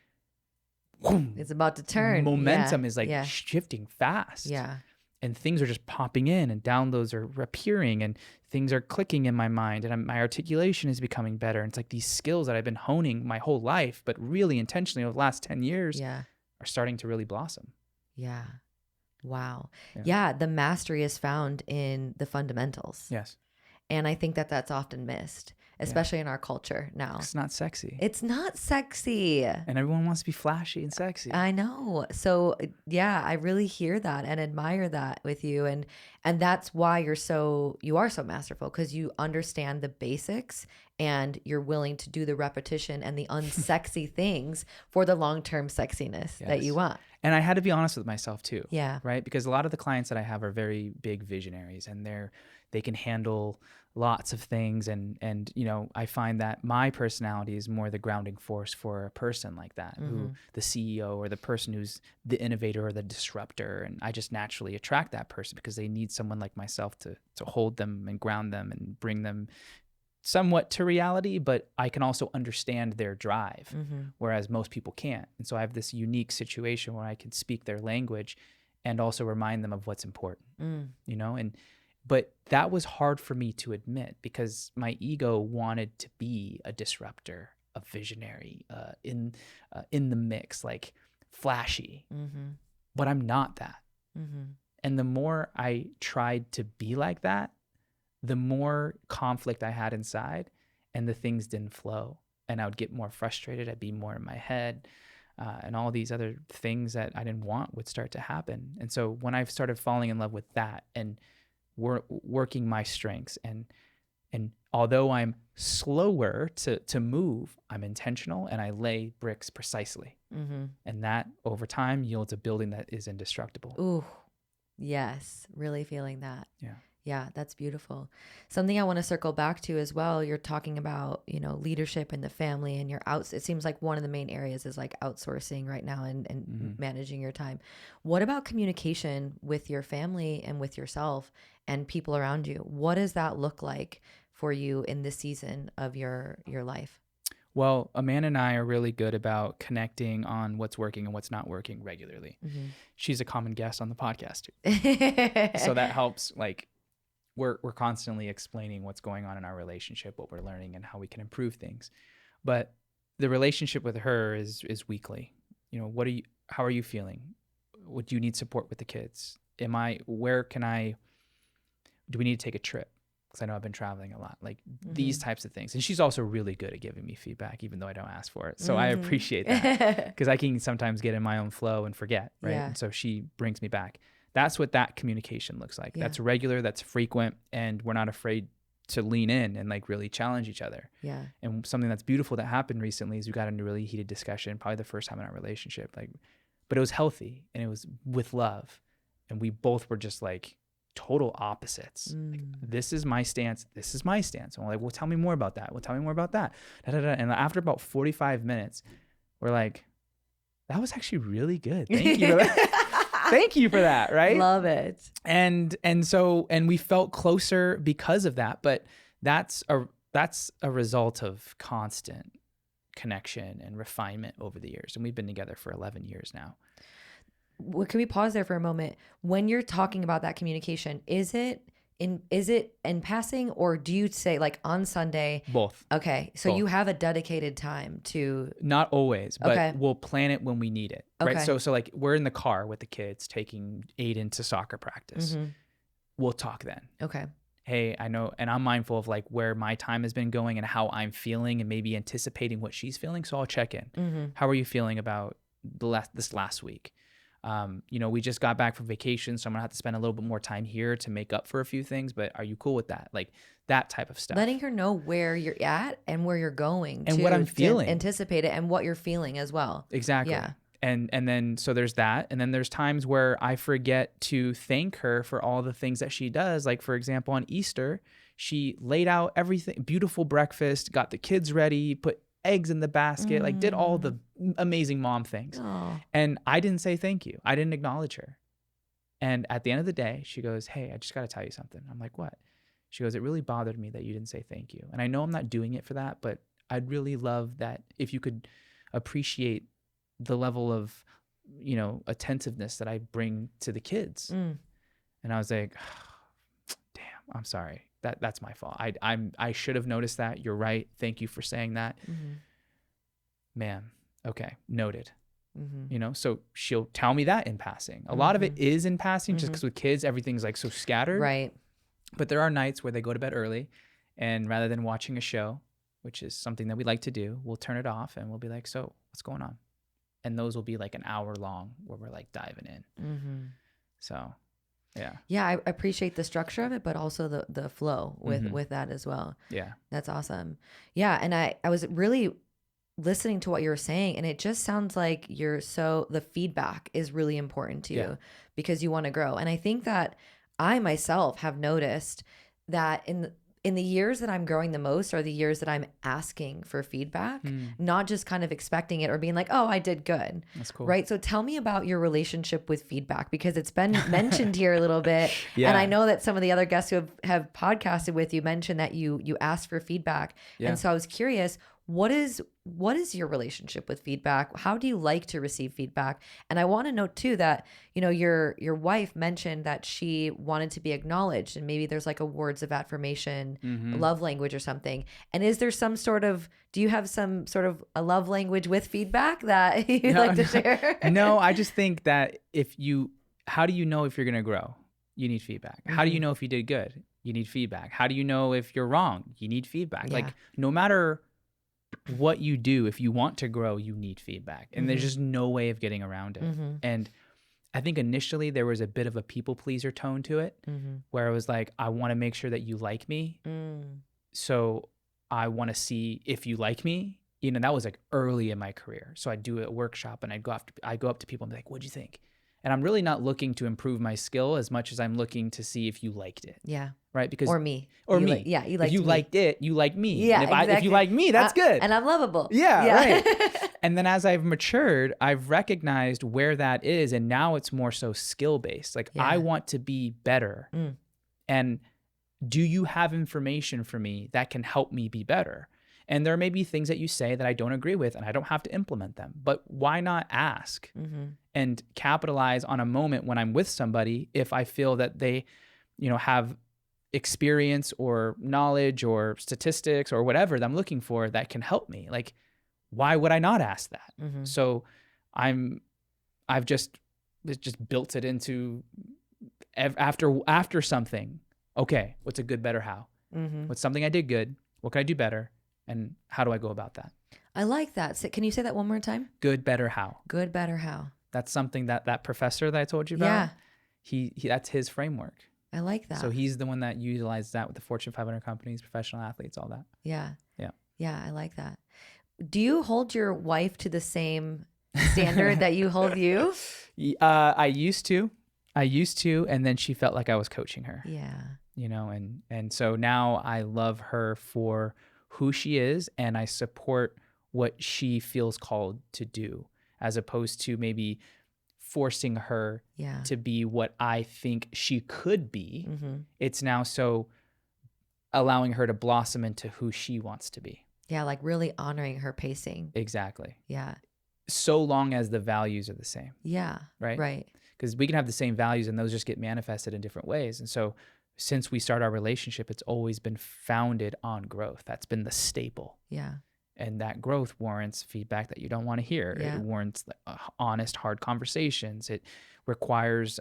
whoom, it's about to turn. Momentum is like shifting fast. Yeah. And things are just popping in and downloads are appearing and things are clicking in my mind and my articulation is becoming better. And it's like these skills that I've been honing my whole life, but really intentionally over the last 10 years are starting to really blossom. Yeah. Wow. Yeah. The mastery is found in the fundamentals. Yes. And I think that that's often missed, especially in our culture now. It's not sexy. It's not sexy. And everyone wants to be flashy and sexy. I know. So yeah, I really hear that and admire that with you. And that's why you are so masterful, because you understand the basics and you're willing to do the repetition and the unsexy things for the long-term sexiness that you want. And I had to be honest with myself too. Yeah. Right. Because a lot of the clients that I have are very big visionaries and they can handle lots of things. And, you know, I find that my personality is more the grounding force for a person like that, who the CEO or the person who's the innovator or the disruptor. And I just naturally attract that person because they need someone like myself to hold them and ground them and bring them somewhat to reality, but I can also understand their drive, whereas most people can't. And so I have this unique situation where I can speak their language and also remind them of what's important, you know? But that was hard for me to admit because my ego wanted to be a disruptor, a visionary, in the mix, like flashy, but I'm not that. And the more I tried to be like that, the more conflict I had inside and the things didn't flow. And I would get more frustrated. I'd be more in my head and all these other things that I didn't want would start to happen. And so when I started falling in love with that and working my strengths and although I'm slower to move, I'm intentional and I lay bricks precisely. And that over time yields a building that is indestructible. Ooh, yes. Really feeling that. Yeah. Yeah, that's beautiful. Something I want to circle back to as well. You're talking about, you know, leadership in the family and it seems like one of the main areas is like outsourcing right now and managing your time. What about communication with your family and with yourself and people around you? What does that look like for you in this season of your life? Well, Amanda and I are really good about connecting on what's working and what's not working regularly. She's a common guest on the podcast too. So that helps. Like, we're constantly explaining what's going on in our relationship, what we're learning, and how we can improve things. But the relationship with her is weekly. You know, how are you feeling? What do you need support with the kids? Do we need to take a trip? Because I know I've been traveling a lot, like these types of things. And she's also really good at giving me feedback, even though I don't ask for it. So I appreciate that because I can sometimes get in my own flow and forget, right? Yeah. And so she brings me back. That's what that communication looks like. Yeah. That's regular, that's frequent, and we're not afraid to lean in and like really challenge each other. Yeah. And something that's beautiful that happened recently is we got into a really heated discussion, probably the first time in our relationship, but it was healthy and it was with love. And we both were just like total opposites. Like, this is my stance. This is my stance. And we're like, well, tell me more about that. Well, tell me more about that. And after about 45 minutes, we're like, that was actually really good. Thank you for that. Thank you for that. Right. Love it. And we felt closer because of that. But that's a result of constant connection and refinement over the years. And we've been together for 11 years now. Can we pause there for a moment? When you're talking about that communication, is it Is it in passing, or do you say like on Sunday? Both. Okay. So Both. you have a dedicated time to. Not always, but Okay. we'll plan it when we need it. Right. Okay. So like we're in the car with the kids taking Aiden to soccer practice. Mm-hmm. We'll talk then. Okay. Hey, I know, and I'm mindful of like where my time has been going and how I'm feeling and maybe anticipating what she's feeling. So I'll check in. Mm-hmm. How are you feeling about this last week? We just got back from vacation, so I'm gonna have to spend a little bit more time here to make up for a few things, but are you cool with that? Like that type of stuff. Letting her know where you're at and where you're going And to, what I'm feeling. to anticipate it and what you're feeling as well. Exactly. Yeah. And then so there's that. And then there's times where I forget to thank her for all the things that she does. Like for example, on Easter, she laid out everything, beautiful breakfast, got the kids ready, put eggs in the basket, like did all the amazing mom things. Oh. And I didn't say thank you. I didn't acknowledge her. And at the end of the day, she goes, hey, I just got to tell you something. I'm like, what? She goes, it really bothered me that you didn't say thank you. And I know I'm not doing it for that, but I'd really love that if you could appreciate the level of, attentiveness that I bring to the kids. And I was like, oh, damn, I'm sorry. That's my fault. I should have noticed that. You're right. Thank you for saying that. Mm-hmm. Man. Okay. Noted. Mm-hmm. So she'll tell me that in passing. A lot of it is in passing just because with kids, everything's like so scattered. Right. But there are nights where they go to bed early and rather than watching a show, which is something that we like to do, we'll turn it off and we'll be like, so what's going on? And those will be like an hour long where we're like diving in. Mm-hmm. So, yeah. Yeah, I appreciate the structure of it, but also the flow with that as well. Yeah. That's awesome. Yeah, and I was really listening to what you were saying, and it just sounds like the feedback is really important to you because you want to grow. And I think that I myself have noticed that in the years that I'm growing the most are the years that I'm asking for feedback, not just kind of expecting it or being like, oh, I did good. That's cool. Right. So tell me about your relationship with feedback, because it's been mentioned here a little bit. Yeah. And I know that some of the other guests who have podcasted with you mentioned that you ask for feedback. Yeah. And so I was curious, what is your relationship with feedback? How do you like to receive feedback? And I want to note too that, your wife mentioned that she wanted to be acknowledged, and maybe there's like a words of affirmation, love language or something. And is there do you have some sort of a love language with feedback that you'd like to share? No, I just think that how do you know if you're going to grow? You need feedback. How do you know if you did good? You need feedback. How do you know if you're wrong? You need feedback. Yeah. Like no matter what you do, if you want to grow, you need feedback. And there's just no way of getting around it. And I think initially there was a bit of a people pleaser tone to it, where I was like, I want to make sure that you like me. So I want to see if you like me. That was like early in my career. So I'd do a workshop and I'd go up to people and be like, what'd you think? And I'm really not looking to improve my skill as much as I'm looking to see if you liked it. Yeah. Right? Because or me. Or you me. Like, yeah. You liked if you me. liked it, you like me. Yeah. And if you exactly. like me, that's good. And I'm lovable. Yeah. Right. And then as I've matured, I've recognized where that is. And now it's more so skill based. Like I want to be better. And do you have information for me that can help me be better? And there may be things that you say that I don't agree with and I don't have to implement them, but why not ask and capitalize on a moment when I'm with somebody if I feel that they, have experience or knowledge or statistics or whatever that I'm looking for that can help me. Like, why would I not ask that? So I've just built it into after something. Okay, what's a good, better, how? What's something I did good? What can I do better? And how do I go about that? I like that. So can you say that one more time? Good, better, how? Good, better, how? That's something that professor that I told you about. He that's his framework. I like that. So he's the one that utilizes that with the Fortune 500 companies, professional athletes, all that. Yeah. Yeah. Yeah, I like that. Do you hold your wife to the same standard that you hold you? I used to, and then she felt like I was coaching her. Yeah. And so now I love her for who she is, and I support what she feels called to do, as opposed to maybe forcing her to be what I think she could be. It's now so allowing her to blossom into who she wants to be. Yeah, like really honoring her pacing. Exactly. Yeah. So long as the values are the same. Yeah. Right? Right. Because we can have the same values and those just get manifested in different ways. And so since we start our relationship, it's always been founded on growth. That's been the staple. Yeah. And that growth warrants feedback that you don't want to hear. Yeah. It warrants honest, hard conversations. It requires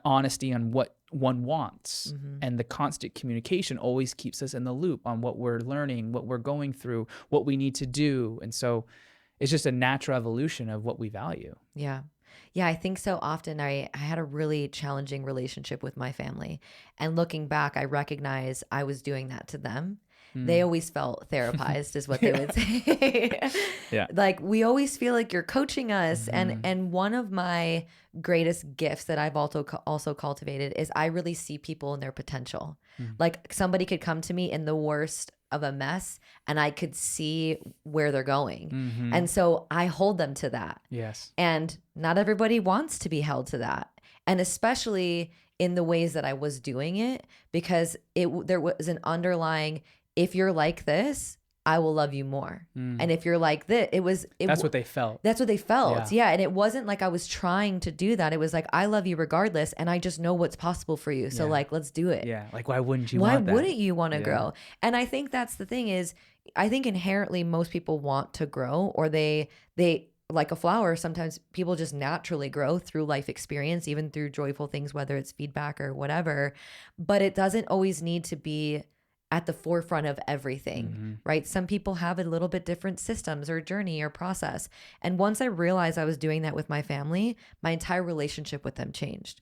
honesty on what one wants. Mm-hmm. And the constant communication always keeps us in the loop on what we're learning, what we're going through, what we need to do. And so it's just a natural evolution of what we value. Yeah. Yeah, I think so often I had a really challenging relationship with my family. And looking back, I recognize I was doing that to them. They always felt therapized is what they would say. Yeah. Like, we always feel like you're coaching us. And one of my greatest gifts that I've also cultivated is I really see people in their potential. Like, somebody could come to me in the worst of a mess and I could see where they're going. And so I hold them to that. Yes. And not everybody wants to be held to that. And especially in the ways that I was doing it, because there was an underlying, if you're like this, I will love you more. And if you're like this, that's what they felt. That's what they felt. Yeah. And it wasn't like I was trying to do that. It was like, I love you regardless. And I just know what's possible for you. So like, let's do it. Yeah. Like, why wouldn't you want that? Why wouldn't you want to grow? And I think that's the thing is, I think inherently most people want to grow, or they like a flower, sometimes people just naturally grow through life experience, even through joyful things, whether it's feedback or whatever. But it doesn't always need to be at the forefront of everything, right? Some people have a little bit different systems or journey or process. And once I realized I was doing that with my family, my entire relationship with them changed.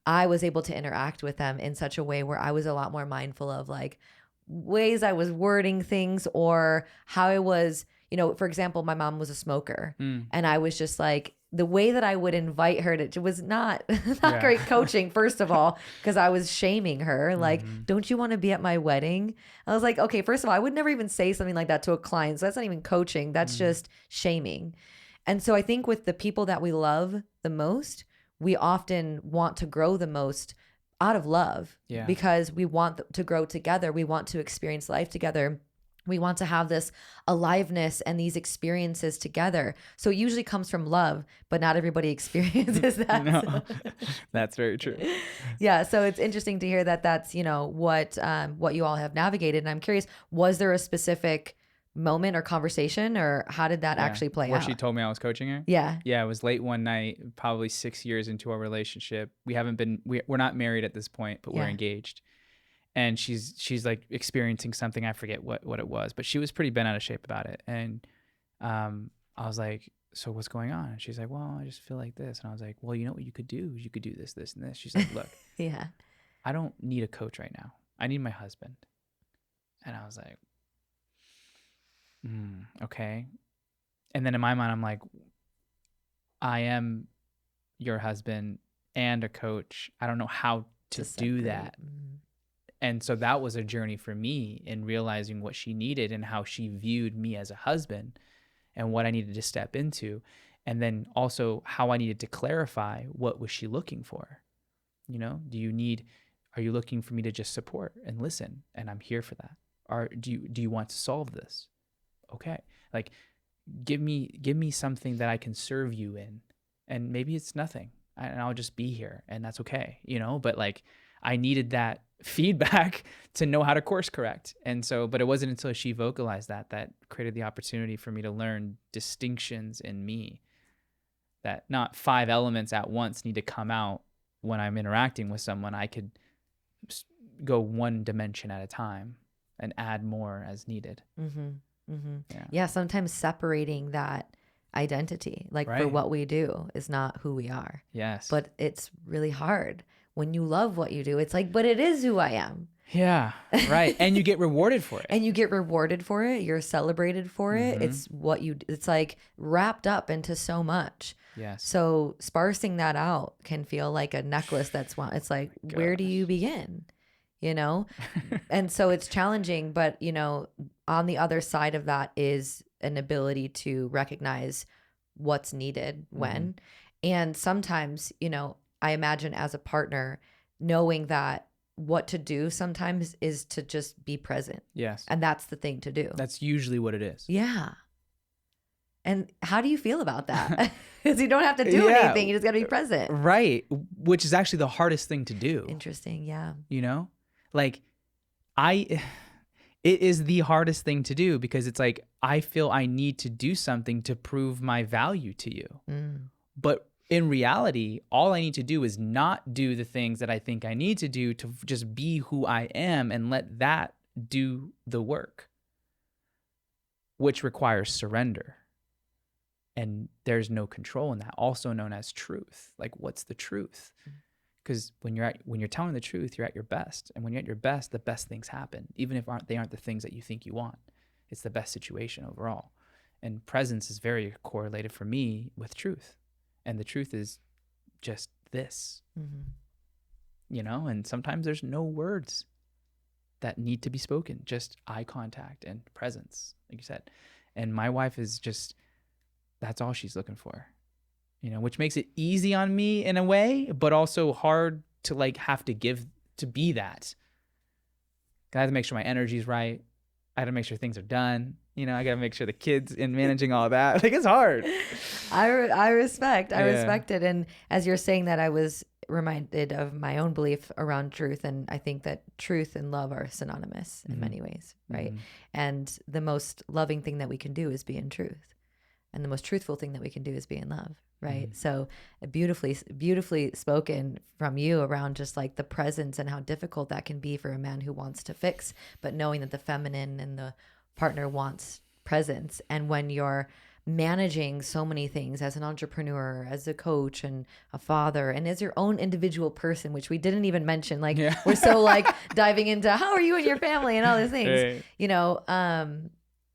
I was able to interact with them in such a way where I was a lot more mindful of like ways I was wording things, or how I was, for example, my mom was a smoker, and I was just like, the way that I would invite her to was not great coaching, first of all, because I was shaming her. Like, don't you want to be at my wedding? I was like, okay, first of all, I would never even say something like that to a client. So that's not even coaching. That's just shaming. And so I think with the people that we love the most, we often want to grow the most out of love, because we want to grow together. We want to experience life together. We want to have this aliveness and these experiences together. So it usually comes from love, but not everybody experiences that. No, that's very true. Yeah. So it's interesting to hear that that's, what you all have navigated. And I'm curious, was there a specific moment or conversation, or how did that actually play out? Where she told me I was coaching her? Yeah. Yeah. It was late one night, probably 6 years into our relationship. We're not married at this point, but we're engaged. And she's like experiencing something. I forget what it was, but she was pretty bent out of shape about it. And I was like, so what's going on? And she's like, well, I just feel like this. And I was like, well, you know what you could do? You could do this, this, and this. She's like, look, I don't need a coach right now. I need my husband. And I was like, okay. And then in my mind, I'm like, I am your husband and a coach. I don't know how to do that. And so that was a journey for me in realizing what she needed and how she viewed me as a husband and what I needed to step into. And then also how I needed to clarify what was she looking for. Are you looking for me to just support and listen? And I'm here for that. Or do you want to solve this? Okay. Like, give me something that I can serve you in. And maybe it's nothing. And I'll just be here, and that's okay, but like, I needed that feedback to know how to course correct. And so, but it wasn't until she vocalized that created the opportunity for me to learn distinctions in me, that not 5 elements at once need to come out when I'm interacting with someone. I could go one dimension at a time and add more as needed. Yeah. Sometimes separating that identity, like for what we do, is not who we are. Yes. But it's really hard when you love what you do. It's like, but it is who I am. Yeah. Right. And you get rewarded for it. You're celebrated for it. It's it's like wrapped up into so much. Yes. So sparsing that out can feel like a necklace it's like, where do you begin? And so it's challenging, but on the other side of that is an ability to recognize what's needed when. And sometimes, I imagine as a partner, knowing that what to do sometimes is to just be present. Yes. And that's the thing to do. That's usually what it is. Yeah. And how do you feel about that? Because you don't have to do anything. You just got to be present. Right. Which is actually the hardest thing to do. Interesting. Yeah. You know, like it is the hardest thing to do because it's like, I feel I need to do something to prove my value to you. But in reality, all I need to do is not do the things that I think I need to do to just be who I am and let that do the work, which requires surrender. And there's no control in that, also known as truth. Like, what's the truth? Because when you're telling the truth, you're at your best. And when you're at your best, the best things happen, even if they aren't the things that you think you want. It's the best situation overall. And presence is very correlated for me with truth. And the truth is just this, you know, and sometimes there's no words that need to be spoken, just eye contact and presence, like you said. And my wife is just, that's all she's looking for, you know, which makes it easy on me in a way, but also hard to like have to give to be that. I have to make sure my energy's right. I got to make sure things are done. You know, I got to make sure the kids and managing all that. Like, it's hard. I respect it. And as you're saying that, I was reminded of my own belief around truth. And I think that truth and love are synonymous in many ways, right? And the most loving thing that we can do is be in truth. And the most truthful thing that we can do is be in love, right? So beautifully spoken from you around just like the presence and how difficult that can be for a man who wants to fix, but knowing that the feminine and the partner wants presence. And when you're managing so many things as an entrepreneur, as a coach and a father, and as your own individual person, which we didn't even mention, like we're so like diving into how are you and your family and all these things, you know,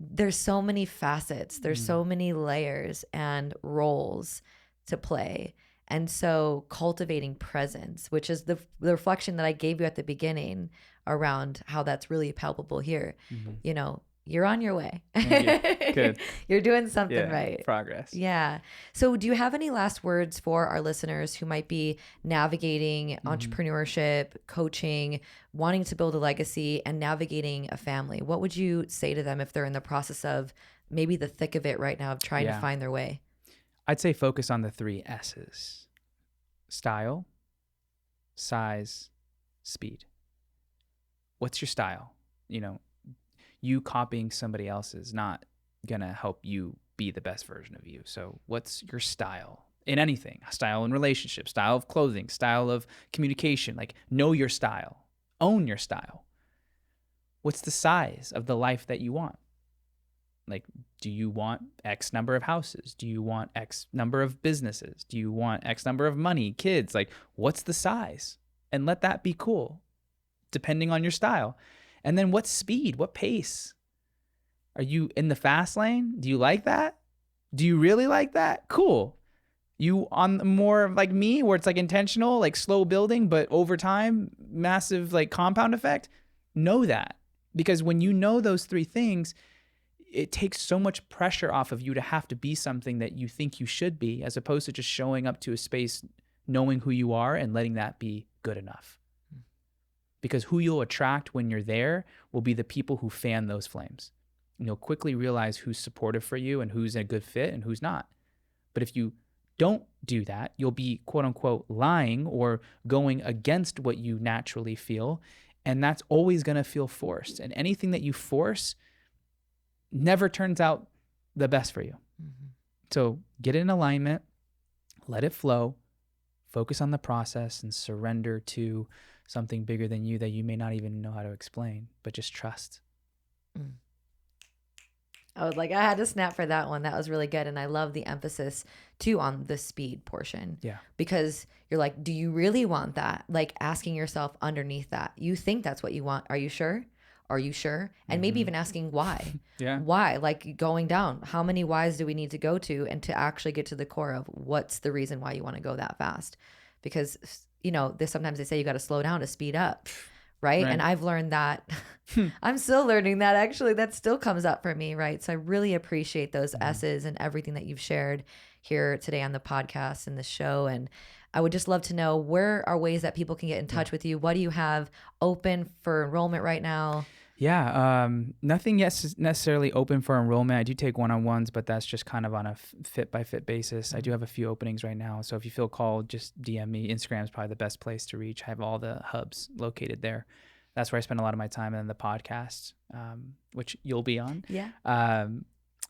there's so many facets, there's so many layers and roles to play. And so cultivating presence, which is the reflection that I gave you at the beginning around how that's really palpable here, you know, you're on your way. Good. You're doing something right. Progress. Yeah. So do you have any last words for our listeners who might be navigating entrepreneurship, coaching, wanting to build a legacy, and navigating a family? What would you say to them if they're in the process of maybe the thick of it right now of trying to find their way? I'd say focus on the 3 S's: style, size, speed. What's your style? You know, you copying somebody else is not going to help you be the best version of you. So what's your style in anything? Style in relationships, style of clothing, style of communication. Like, know your style, own your style. What's the size of the life that you want? Like, do you want X number of houses? Do you want X number of businesses? Do you want X number of money, kids? Like, what's the size? And let that be cool, depending on your style. And then what speed, what pace? Are you in the fast lane? Do you like that? Do you really like that? Cool. You on more like me, where it's like intentional, like slow building, but over time, massive like compound effect? Know that. Because when you know those 3 things, it takes so much pressure off of you to have to be something that you think you should be, as opposed to just showing up to a space, knowing who you are and letting that be good enough. Because who you'll attract when you're there will be the people who fan those flames. And you'll quickly realize who's supportive for you and who's a good fit and who's not. But if you don't do that, you'll be quote unquote lying or going against what you naturally feel. And that's always going to feel forced. And anything that you force never turns out the best for you. So get in alignment, let it flow, focus on the process, and surrender to something bigger than you that you may not even know how to explain, but just trust. I had to snap for that one. That was really good. And I love the emphasis too on the speed portion. Yeah. Because you're like, do you really want that? Like, asking yourself underneath that, you think that's what you want. Are you sure? Are you sure? And maybe even asking why. Why? Like, going down, how many whys do we need to go to, and to actually get to the core of what's the reason why you want to go that fast? Because, you know, sometimes they say you got to slow down to speed up. Right. And I've learned that. I'm still learning that, actually. That still comes up for me. Right. So I really appreciate those S's and everything that you've shared here today on the podcast and the show. And I would just love to know, where are ways that people can get in touch with you? What do you have open for enrollment right now? Yeah, nothing yet necessarily open for enrollment. I do take one-on-ones, but that's just kind of on a fit-by-fit basis. I do have a few openings right now, so if you feel called, just DM me. Instagram is probably the best place to reach. I have all the hubs located there. That's where I spend a lot of my time. And then the podcast, which you'll be on,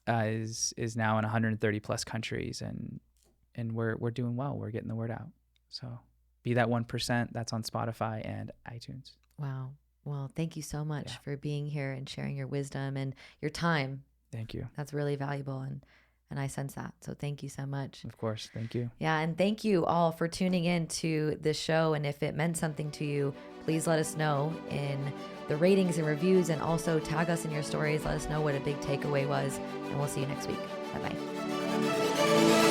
is now in 130 plus countries, and we're doing well. We're getting the word out. So Be That 1%. That's on Spotify and iTunes. Wow. Well, thank you so much for being here and sharing your wisdom and your time. Thank you. That's really valuable, and I sense that. So thank you so much. Of course. Thank you. Yeah, and thank you all for tuning in to this show. And if it meant something to you, please let us know in the ratings and reviews, and also tag us in your stories. Let us know what a big takeaway was, and we'll see you next week. Bye-bye.